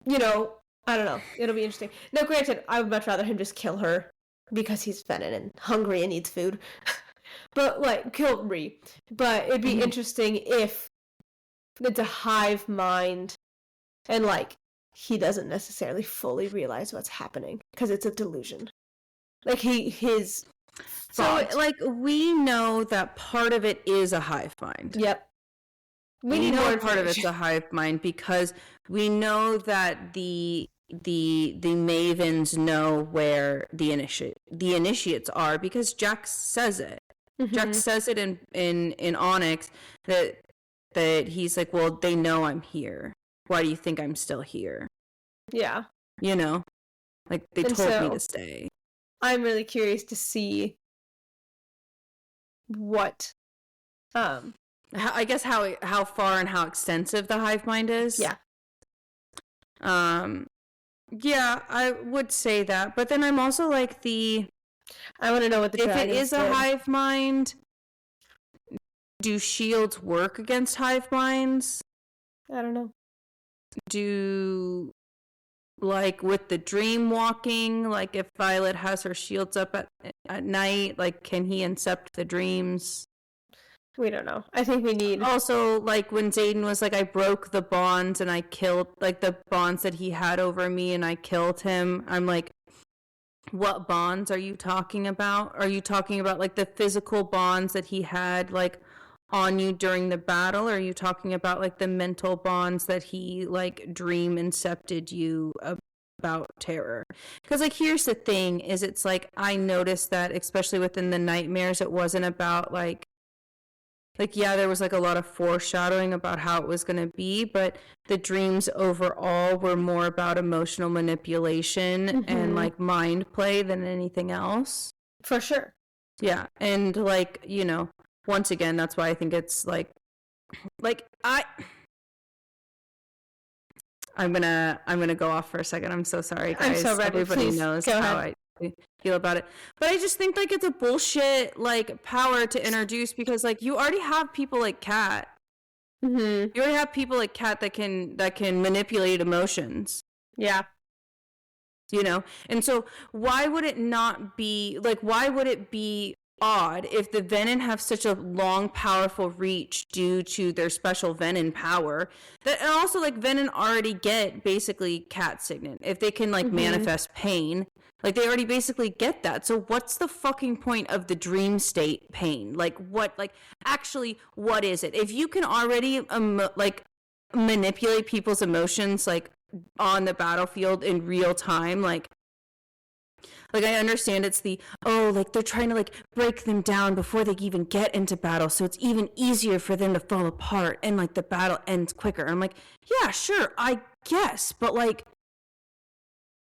you know, I don't know. It'll be interesting. Now, granted, I would much rather him just kill her because he's venom and hungry and needs food. But, like, kill Ree. But it'd be interesting if it's a hive mind and, like, he doesn't necessarily fully realize what's happening because it's a delusion. Like, his font.
So, like, we know that part of it is a hive mind.
Yep.
We need know part of it's a hive mind because we know that the mavens know where the initiates are because Jax says it. Mm-hmm. Jax says it in Onyx that he's like, well, they know I'm here. Why do you think I'm still here?
Yeah.
You know, like they told me to stay.
I'm really curious to see what,
I guess how far and how extensive the hive mind is.
Yeah.
Yeah, I would say that, but then I'm also like
I want to know what the
if it is a hive mind. Do shields work against hive minds?
I don't know.
Do, like, with the dream walking, like, if Violet has her shields up at night, like, can he incept the dreams?
We don't know. I think we need...
Also, like, when Xaden was like, I broke the bonds and I killed, like, the bonds that he had over me and I killed him, I'm like, what bonds are you talking about? Are you talking about, like, the physical bonds that he had, like, on you during the battle? Or are you talking about, like, the mental bonds that he, like, dream incepted you about terror? Because, like, here's the thing, is it's like, I noticed that, especially within the nightmares, it wasn't about, like, yeah, there was, like, a lot of foreshadowing about how it was going to be, but the dreams overall were more about emotional manipulation and, like, mind play than anything else.
For sure.
Yeah, and, like, you know, once again, that's why I think it's, like I'm gonna go off for a second. I'm so sorry, guys.
I'm so ready.
Everybody
Please,
knows how I feel about it. But I just think, like, it's a bullshit, like, power to introduce because, like, you already have people like Kat. You already have people like Kat that can manipulate emotions.
Yeah.
You know? And so why would it not be, like, why would it be odd if the Venin have such a long, powerful reach due to their special Venin power that, and also, like, Venin already get basically cat signet if they can, like, manifest pain, like, they already basically get that. So what's the fucking point of the dream state pain? Like, what, like, actually, what is it? If you can already like manipulate people's emotions, like, on the battlefield in real time, like I understand it's like, they're trying to, like, break them down before they even get into battle, so it's even easier for them to fall apart, and, like, the battle ends quicker. And I'm like, yeah, sure, I guess, but, like,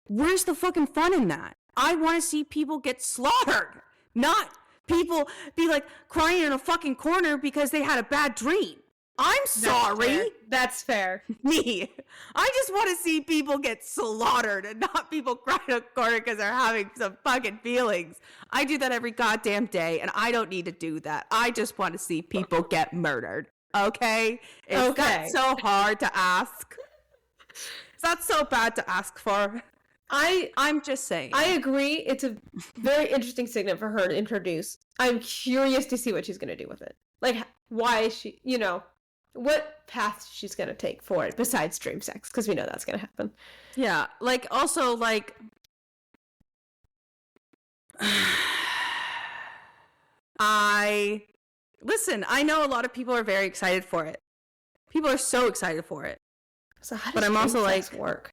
where's the fucking fun in that? I want to see people get slaughtered, not people be, like, crying in a fucking corner because they had a bad dream. I'm sorry.
That's fair.
Me. I just want to see people get slaughtered and not people cry in a corner because they're having some fucking feelings. I do that every goddamn day, and I don't need to do that. I just want to see people get murdered. Okay? It's not so hard to ask. It's not so bad to ask for. I'm just saying.
I agree. It's a very interesting signet for her to introduce. I'm curious to see what she's going to do with it. Like, why is she, you know, what path she's going to take for it besides dream sex, because we know that's going to happen.
Yeah, like, also, like, listen, I know a lot of people are very excited for it. People are so excited for it.
So how does
but I'm also like,
work?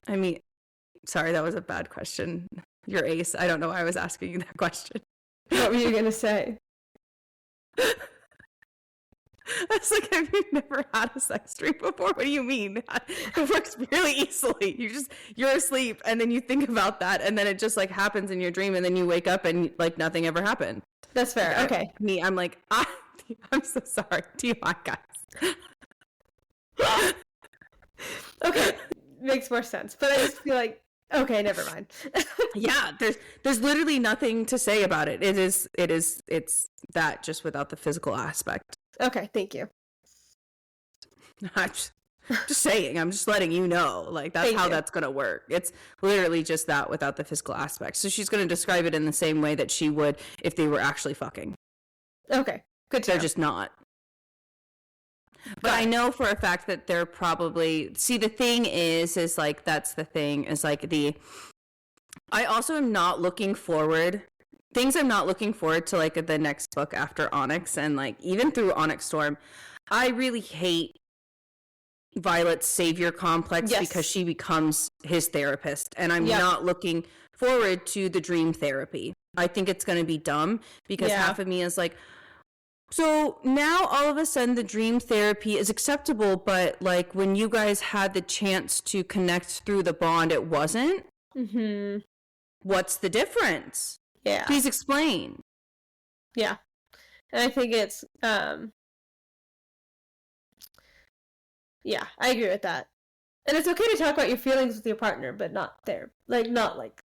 I mean, sorry, that was a bad question. You're ace. I don't know why I was asking you that question.
What were you going to say?
I was like, have you never had a sex dream before? What do you mean? It works really easily. You're asleep, and then you think about that, and then it just, like, happens in your dream, and then you wake up, and, like, nothing ever happened.
That's fair. Okay.
I'm like, I'm so sorry. TMI, guys.
Okay. Makes more sense. But I just feel like, okay, never mind.
Yeah, there's literally nothing to say about it. It's that, just without the physical aspect.
Okay, thank you.
I'm just saying, I'm just letting you know, like, that's how that's going to work. It's literally just that without the physical aspect. So she's going to describe it in the same way that she would if they were actually fucking.
Okay, good to know.
They're just not. But I know for a fact that they're probably, see, the thing is like, that's the thing, is like I also am not looking forward. Things I'm not looking forward to, like, the next book after Onyx, and, like, even through Onyx Storm. I really hate Violet's savior complex because she becomes his therapist, and I'm not looking forward to the dream therapy. I think it's going to be dumb because half of me is like, so now all of a sudden the dream therapy is acceptable, but like when you guys had the chance to connect through the bond, it wasn't. What's the difference?
Yeah,
please explain.
Yeah, and I think it's yeah, I agree with that. And it's okay to talk about your feelings with your partner, but not like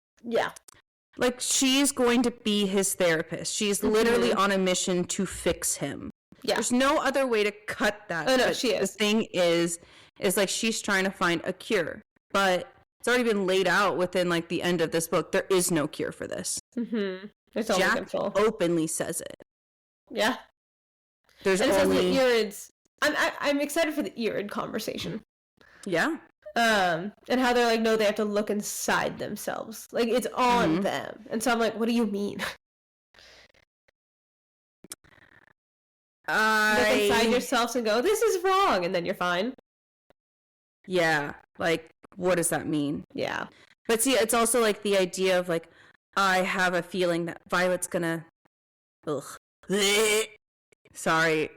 she's going to be his therapist. She's literally on a mission to fix him. Yeah. There's no other way to cut that.
Oh no, she is.
The thing is like she's trying to find a cure, but it's already been laid out within like the end of this book. There is no cure for this.
It's all
Jack
control.
Openly says it.
Yeah.
There's only
Urids. I'm excited for the Urid conversation.
Yeah.
And how they're like, no, they have to look inside themselves. Like, it's on them. And so I'm like, what do you mean? Look inside yourselves and go, this is wrong, and then you're fine.
Yeah. Like, what does that mean?
Yeah.
But see, it's also like the idea of like, I have a feeling that Violet's gonna... Sorry.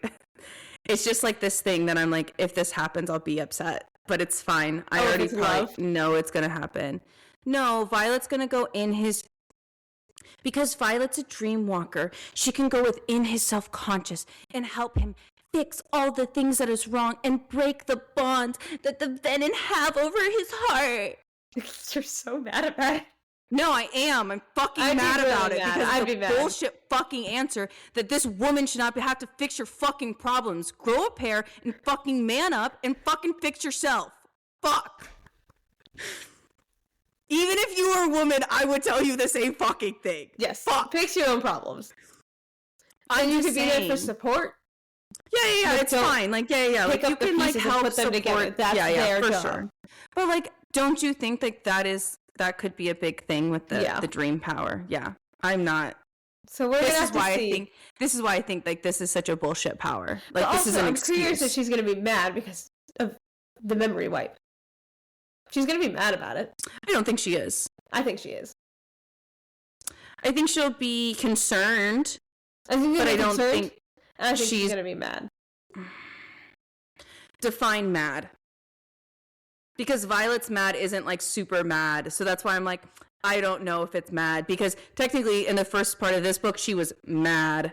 It's just like this thing that I'm like, if this happens, I'll be upset. But it's fine. I already know it's going to happen. No, Violet's going to go in his... Because Violet's a dream walker. She can go within his self-conscious and help him fix all the things that is wrong and break the bonds that the venom have over his heart.
You're so mad about it.
No, I am. I'm fucking mad about it because of the bullshit fucking answer that this woman should not have to fix your fucking problems. Grow a pair and fucking man up and fucking fix yourself. Fuck. Even if you were a woman, I would tell you the same fucking thing.
Yes.
Fuck.
Fix your own problems. And you could be there for support.
Yeah, it's fine. Like, yeah. Like, you can like help put them together.
That's their
for
job.
Sure. But like, don't you think like that could be a big thing with the dream power? Yeah, I'm not.
So we're gonna have to see.
This is why I think like this is such a bullshit power. Like,
but
this is an excuse.
I'm curious that she's gonna be mad because of the memory wipe. She's gonna be mad about it.
I don't think she is.
I think she is.
I think she'll be concerned.
I think
think
she's gonna be mad.
Define mad. Because Violet's mad isn't like super mad. So that's why I'm like, I don't know if it's mad. Because technically in the first part of this book, she was mad.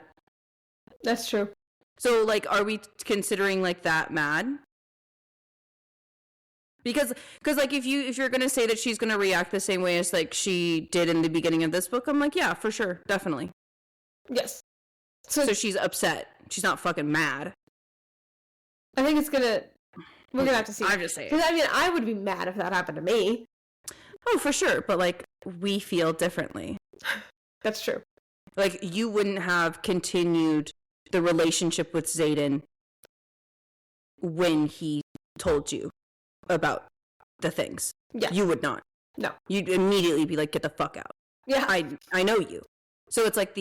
That's true.
So like, are we considering like that mad? Because like if you're gonna say that she's gonna react the same way as like she did in the beginning of this book, I'm like, yeah, for sure, definitely.
Yes.
So she's upset. She's not fucking mad.
I think it's gonna... We're gonna have to see.
I'm just saying.
Because I mean, I would be mad if that happened to me.
Oh, for sure. But like, we feel differently.
That's true.
Like, you wouldn't have continued the relationship with Xaden when he told you about the things.
Yeah.
You would not.
No.
You'd immediately be like, get the fuck out.
Yeah.
I know you. So it's like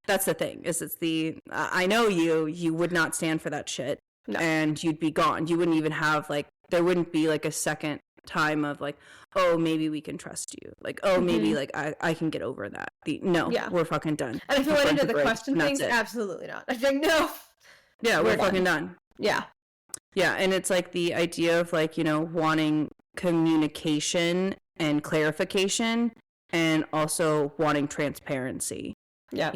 that's the thing, is it's the, I know you would not stand for that shit. No. And you'd be gone. You wouldn't even have like, there wouldn't be like a second time of like, oh, maybe we can trust you. Like, oh, maybe like I can get over that. We're fucking done.
And if you went into the question things, absolutely not. I think no.
Yeah, we're fucking done.
Yeah.
Yeah, and it's like the idea of like, wanting communication and clarification and also wanting transparency.
Yeah.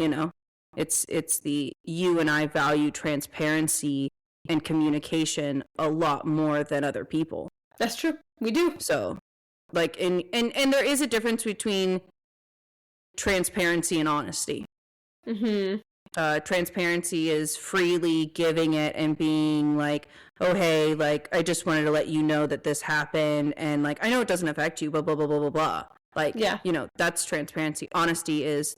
It's the you and I value transparency and communication a lot more than other people.
That's true. We do.
So, like, and there is a difference between transparency and honesty. Transparency is freely giving it and being like, oh, hey, like, I just wanted to let you know that this happened. And like, I know it doesn't affect you, blah, blah, blah, blah, blah, blah. Like, that's transparency. Honesty is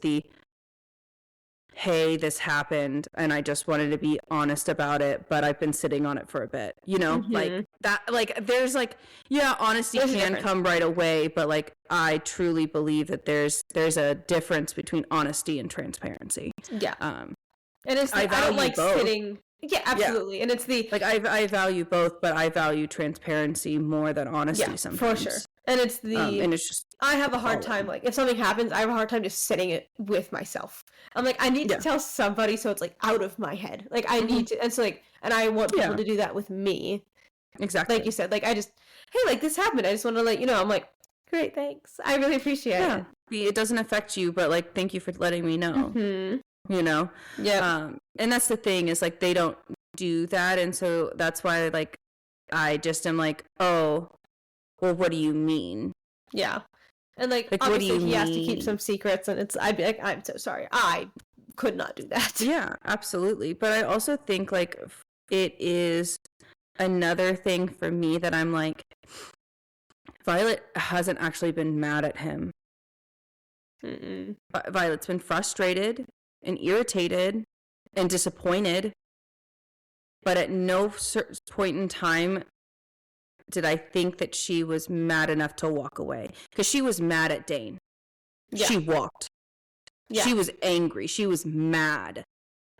hey, this happened and I just wanted to be honest about it, but I've been sitting on it for a bit, you know, like that, like there's like, yeah, honesty can come right away, but like I truly believe that there's a difference between honesty and transparency.
Yeah. And it's I don't like both. Sitting. Yeah, absolutely. Yeah. And it's the
like I value both, but I value transparency more than honesty sometimes.
For sure. And it's the
and it's just
I have a hard time, like if something happens, I have a hard time just sitting it with myself. I'm like, I need to tell somebody so it's like out of my head. Like I need to, and so like, and I want people to do that with me.
Exactly.
Like you said, like I just, hey, like this happened. I just want to let you know. I'm like, great, thanks. I really appreciate it.
It doesn't affect you, but like, thank you for letting me know. You know?
Yeah.
And that's the thing is like, they don't do that. And so that's why like, I just am like, oh, well, what do you mean?
Yeah. And like obviously he has to keep some secrets and I'd be like, I'm so sorry. I could not do that.
Yeah, absolutely. But I also think like it is another thing for me that I'm like, Violet hasn't actually been mad at him. Violet's been frustrated and irritated and disappointed. But at no point in time did I think that she was mad enough to walk away. Because she was mad at Dane. Yeah. She walked. Yeah. She was angry. She was mad.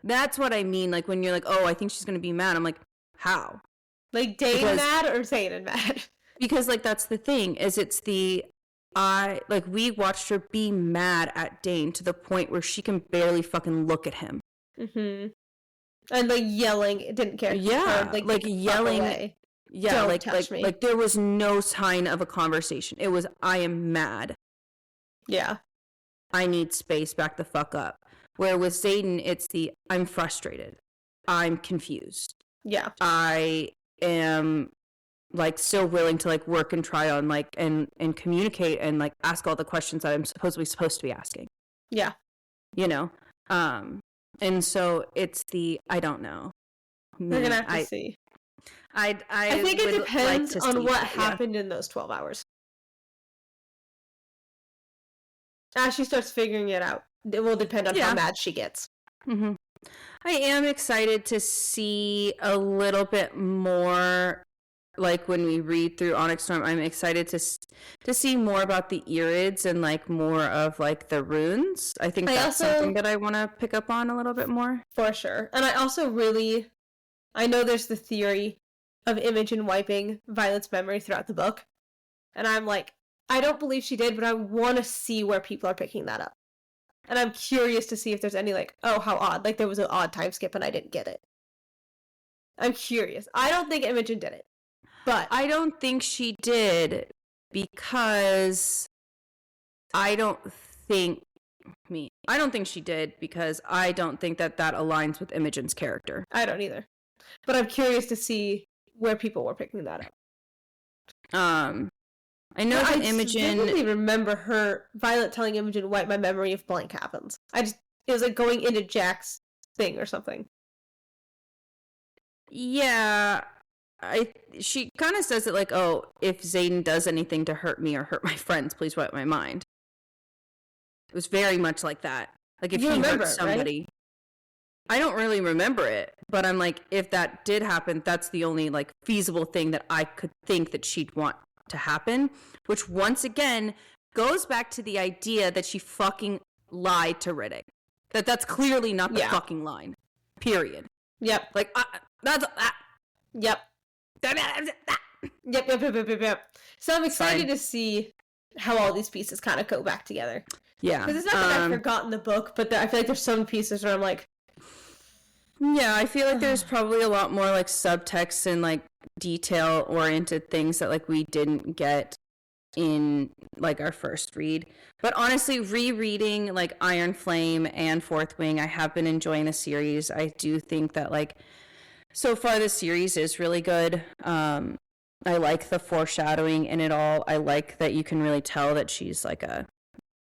That's what I mean. Like when you're like, oh, I think she's going to be mad. I'm like, how?
Like Dane mad or Zayden mad?
Because like that's the thing is it's the we watched her be mad at Dane to the point where she can barely fucking look at him.
And like yelling, didn't care.
Yeah, like yelling. Away. Yeah, like there was no sign of a conversation. It was, I am mad.
Yeah.
I need space, back the fuck up. Where with Zayden, it's the, I'm frustrated. I'm confused.
Yeah.
I am like so willing to like work and try on like and communicate and like ask all the questions that I'm supposed to be asking.
Yeah.
You know? And so it's the, I don't know.
We're gonna have to see.
I
think it depends on what happened in those 12 hours. As she starts figuring it out, it will depend on how mad she gets.
I am excited to see a little bit more, like when we read through Onyx Storm. I'm excited to see more about the Irids and like more of like the runes. I think that's something that I want to pick up on a little bit more.
For sure. And I also really, I know there's the theory of Imogen wiping Violet's memory throughout the book. And I'm like, I don't believe she did, but I want to see where people are picking that up. And I'm curious to see if there's any like, oh, how odd. Like there was an odd time skip and I didn't get it. I'm curious. I don't think Imogen did it. But
I don't think she did because I don't think she did because I don't think that aligns with Imogen's character.
I don't either. But I'm curious to see where people were picking that up.
I know that Imogen...
I really remember Violet telling Imogen, wipe my memory if blank happens. It was like going into Jack's thing or something.
Yeah, she kind of says it like, oh, if Zayden does anything to hurt me or hurt my friends, please wipe my mind. It was very much like that. Like if he hurt somebody... Right? I don't really remember it, but I'm like, if that did happen, that's the only like feasible thing that I could think that she'd want to happen, which once again goes back to the idea that she fucking lied to Riddick. That's clearly not the fucking line. Period.
Yep.
Like that's
Yep. Yep. So I'm excited to see how all these pieces kind of go back together.
Yeah.
Because it's not that I've forgotten the book, but I feel like there's some pieces where I'm like,
yeah, I feel like there's probably a lot more like subtext and like detail oriented things that like we didn't get in like our first read. But honestly, rereading like Iron Flame and Fourth Wing, I have been enjoying the series. I do think that like so far the series is really good. I like the foreshadowing in it all. I like that you can really tell that she's like a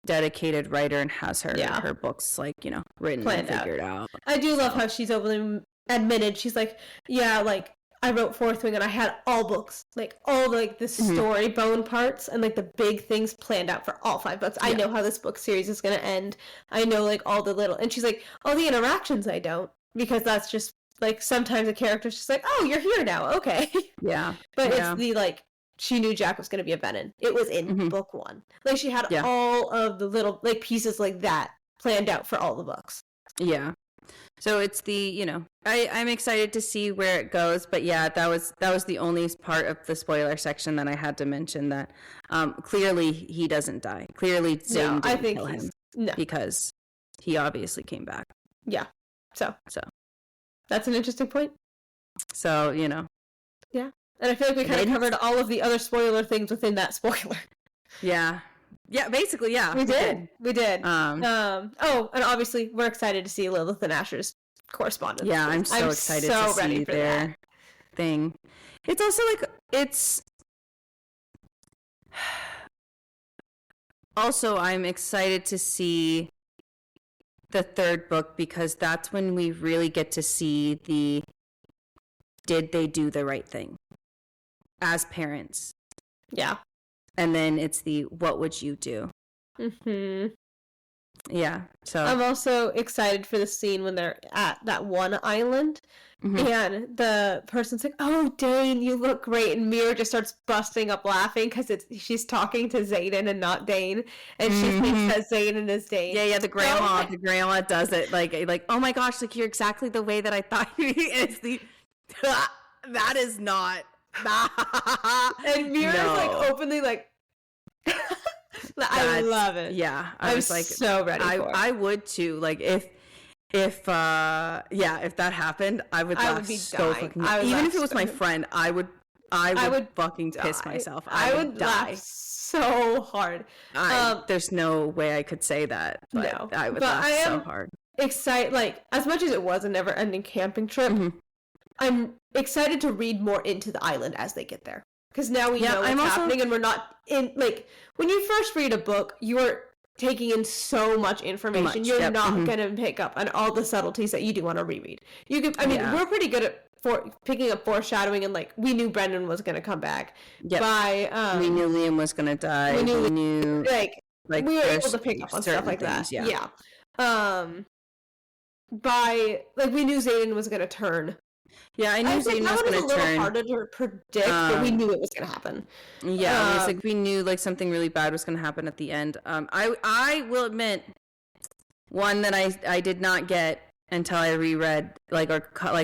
dedicated writer and has her books like, you know, written planned and figured out.
I do love how she's openly admitted, she's like, yeah, like I wrote Fourth Wing and I had all books, like all like the story bone parts and like the big things planned out for all 5 books. I know how this book series is going to end. I know like all the little, and she's like, all the interactions I don't, because that's just like sometimes a character's just like, oh, you're here now. Okay.
Yeah.
But it's the like, she knew Jack was going to be a venom. It was in book 1. Like she had all of the little like pieces like that planned out for all the books.
Yeah. So it's the, you know, I'm excited to see where it goes, but yeah, that was the only part of the spoiler section that I had to mention that clearly he doesn't die. Clearly Zane didn't kill him because he obviously came back.
Yeah. So that's an interesting point.
So, you know.
Yeah. And I feel like we kind of covered all of the other spoiler things within that spoiler.
Yeah. Yeah, basically, yeah.
We did. Oh, and obviously we're excited to see Lilith and Asher's correspondence.
Yeah, I'm so excited to see their thing. It's also like, also, I'm excited to see the 3rd book because that's when we really get to see did they do the right thing as parents?
Yeah.
And then it's what would you do? Yeah. So
I'm also excited for the scene when they're at that one island and the person's like, oh, Dane, you look great. And Mira just starts busting up laughing because she's talking to Xaden and not Dane. And she thinks that Xaden is Dane.
Yeah, the grandma does it like, oh my gosh, like you're exactly the way that I thought you it's that is not
and Mira's like openly like I love it.
Yeah,
I was like so ready for it.
I would too. Like if that happened, I would laugh so fucking. Even if it was my friend, I would fucking piss myself. I would die
so hard.
There's no way I could say that. But no, I would laugh so hard.
Excited, like as much as it was a never-ending camping trip. I'm excited to read more into the island as they get there. Because now we know what's happening and we're not in, like, when you first read a book, you're taking in so much information. You're not going to pick up on all the subtleties that you do on a reread. You could, we're pretty good at picking up foreshadowing and, like, we knew Brendan was going to come back.
By, we knew Liam was going to die. We knew
like we were able to pick up on stuff like that. Yeah. We knew Xaden was going to turn.
Yeah, I knew Xaden was going to turn. That was a little
harder to predict, but we knew it was going to happen.
Yeah, it was like we knew like something really bad was going to happen at the end. I will admit, one that I did not get until I reread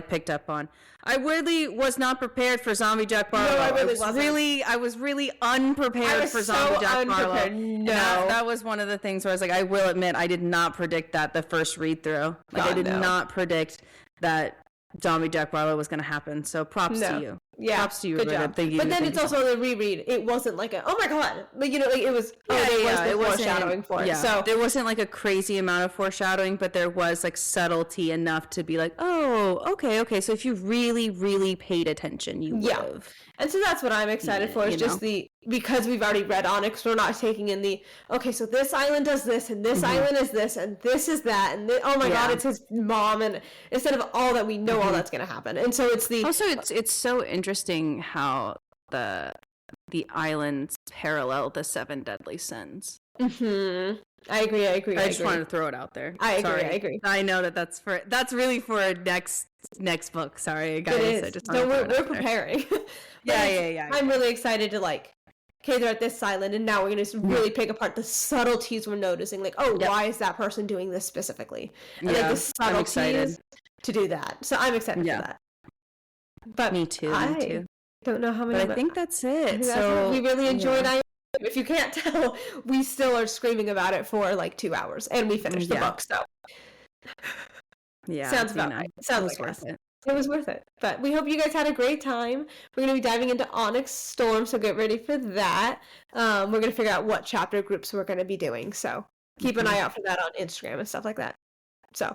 picked up on. I really was not prepared for Zombie Jack Barlow. No, I was really unprepared for Zombie Jack Barlow. No, that was one of the things where I was like, I will admit, I did not predict that the first read through. I did not predict that Zombie Jack Barlow was going to happen. So props to you.
Yeah,
props to you.
Good job. But then it's also the reread. It wasn't like oh my god, but it was. It was foreshadowing for it. So
there wasn't like a crazy amount of foreshadowing, but there was like subtlety enough to be like, oh, okay. So if you really, really paid attention, you would have.
And so that's what I'm excited for. Is just because we've already read Onyx, we're not taking in so this island does this, and this island is this, and this is that, and oh my god, it's his mom, and instead of all that, we know all that's going to happen, and so it's
also it's so interesting how the islands parallel the 7 deadly sins.
I agree.
I just wanted to throw it out there.
I agree.
I know that's really for next book. Sorry, guys. I just we're
preparing.
Yeah.
I'm really excited to okay, they're at this island, and now we're going to really pick apart the subtleties we're noticing. Like, why is that person doing this specifically? And the subtleties to do that. So I'm excited for that. But
me too.
Don't know how many.
But I think that's it. So
we really enjoyed. If you can't tell, we still are screaming about it for 2 hours, and we finished the book. So sounds about right. Sounds worth it. It was worth it. But we hope you guys had a great time. We're going to be diving into Onyx Storm, so get ready for that. We're going to figure out what chapter groups we're going to be doing. So keep an eye out for that on Instagram and stuff like that. So.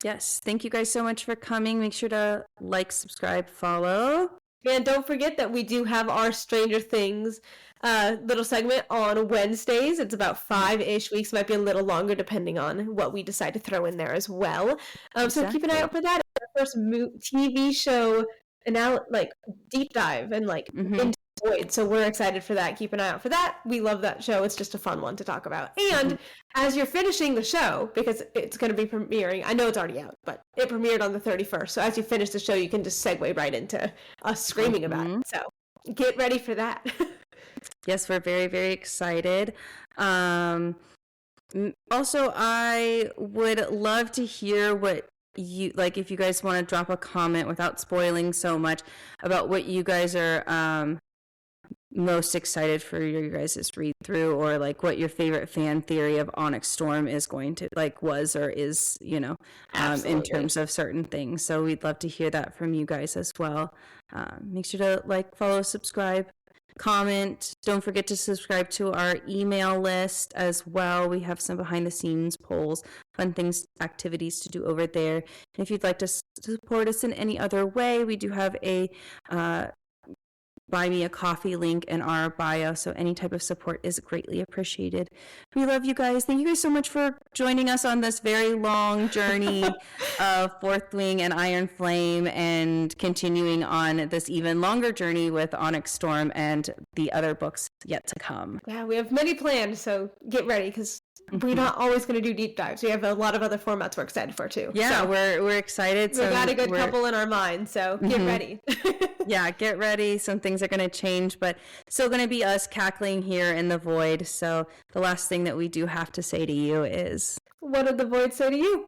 Yes. Thank you guys so much for coming. Make sure to subscribe, follow.
And don't forget that we do have our Stranger Things little segment on Wednesdays. It's about 5-ish weeks. Might be a little longer depending on what we decide to throw in there as well. So keep an eye out for that. Our first TV show like deep dive and like into Void. So we're excited for that. Keep an eye out for that. We love that show. It's just a fun one to talk about. And as you're finishing the show, because it's going to be premiering, I know it's already out, but it premiered on the 31st. So as you finish the show, you can just segue right into us screaming about it. So get ready for that.
Yes, we're very, very excited. Also, I would love to hear what you like, if you guys want to drop a comment without spoiling so much about what you guys are most excited for your guys' read through, or like what your favorite fan theory of Onyx Storm is going to like was or is, you know, in terms of certain things. So we'd love to hear that from you guys as well. Make sure to like, follow, subscribe, comment. Don't forget to subscribe to our email list as well. We have some behind the scenes polls, fun things, activities to do over there. And if you'd like to support us in any other way, we do have a buy me a coffee link in our bio, so any type of support is greatly appreciated. We love you guys. Thank you guys so much for joining us on this very long journey of Fourth Wing and Iron Flame, and continuing on this even longer journey with Onyx Storm and the other books yet to come.
Yeah, we have many planned, so get ready, because we're not always going to do deep dives. We have a lot of other formats we're excited for too.
Yeah, so we're excited.
We've got a good couple in our mind, so get ready.
Yeah, get ready. Some things are going to change, but still going to be us cackling here in the void. So the last thing that we do have to say to you is,
what did the void say to you?